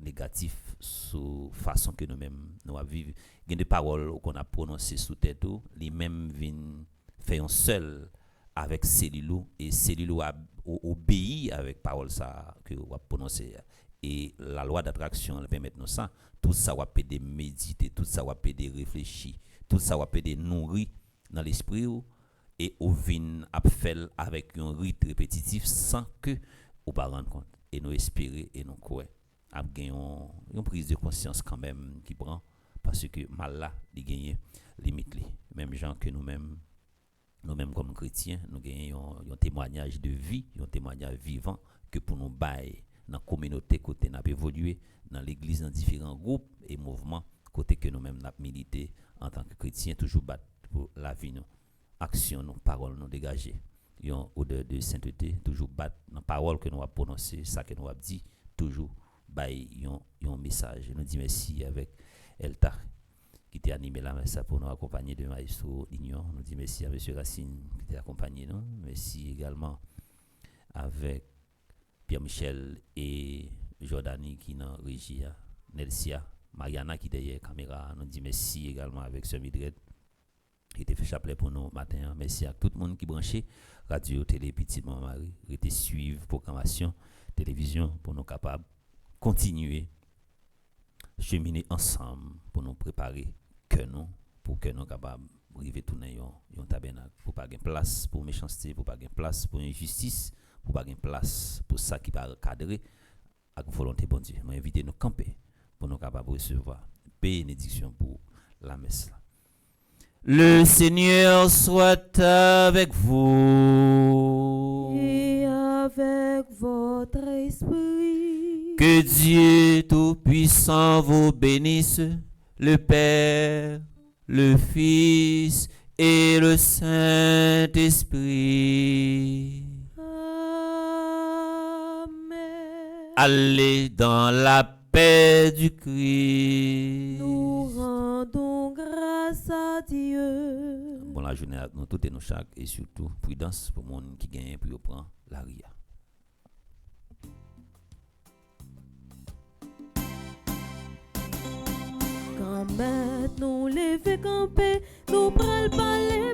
négatif sur façon que nous-mêmes nous vivre gain de paroles qu'on a prononcé sous tête les mêmes vinn fait un seul avec cellulou et cellulou a obéi avec parole ça que on va prononcer et la loi d'attraction elle permet nous ça tout ça va peut de méditer tout ça va peut de réfléchir tout ça va peut de nourrir dans l'esprit et au vin a fait avec un rythme répétitif sans que on pas rendre compte et nous espérer et nous croire a gagné une prise de conscience quand même qui prend parce que mal là il gagne limite même gens que nous-mêmes comme chrétiens nous gagnons un témoignage de vie un témoignage vivant que pour nous bailler dans la communauté côté n'a évolué dans l'église dans différents groupes et mouvements côté que nous-mêmes n'a milité en tant que chrétiens toujours battre pour la vie nous action nous paroles nous dégager une odeur de sainteté toujours battre dans parole que nous avons prononcé ça que nous avons dit toujours bailler un message nous dit merci avec Elta qui t'a animé la messe pour nous accompagner de Maestro Lignon. Nous dit merci à M. Racine qui t'a accompagné nous. Merci également avec Pierre-Michel et Jordani qui dans régie, Nelsia, Mariana qui derrière caméra. Nous dit merci également avec Sœur Mildred qui t'a fait chapelet pour nous matin. Merci à tout le monde qui branché radio télé Petite Maman Marie, qui suivre programmation télévision pour nous capables continuer cheminer ensemble pour nous préparer que nous pour que nous capables arriver tourner un tabernacle pour pas gain place pour méchanceté pour pas gain place pour injustice pour pas gain place pour ça qui pas cadrer avec volonté bon Dieu moi inviter nous camper pour nous capables recevoir bénédiction pour la messe là. Le Seigneur soit avec vous et avec votre esprit. Que Dieu Tout-Puissant vous bénisse, le Père, le Fils et le Saint-Esprit. Amen. Allez dans la paix du Christ. Nous rendons grâce à Dieu. Bon la journée à nous toutes et nous chaque et surtout prudence pour monde qui gagne pour prendre la ria. Quand nous lever camper, nous pral parler.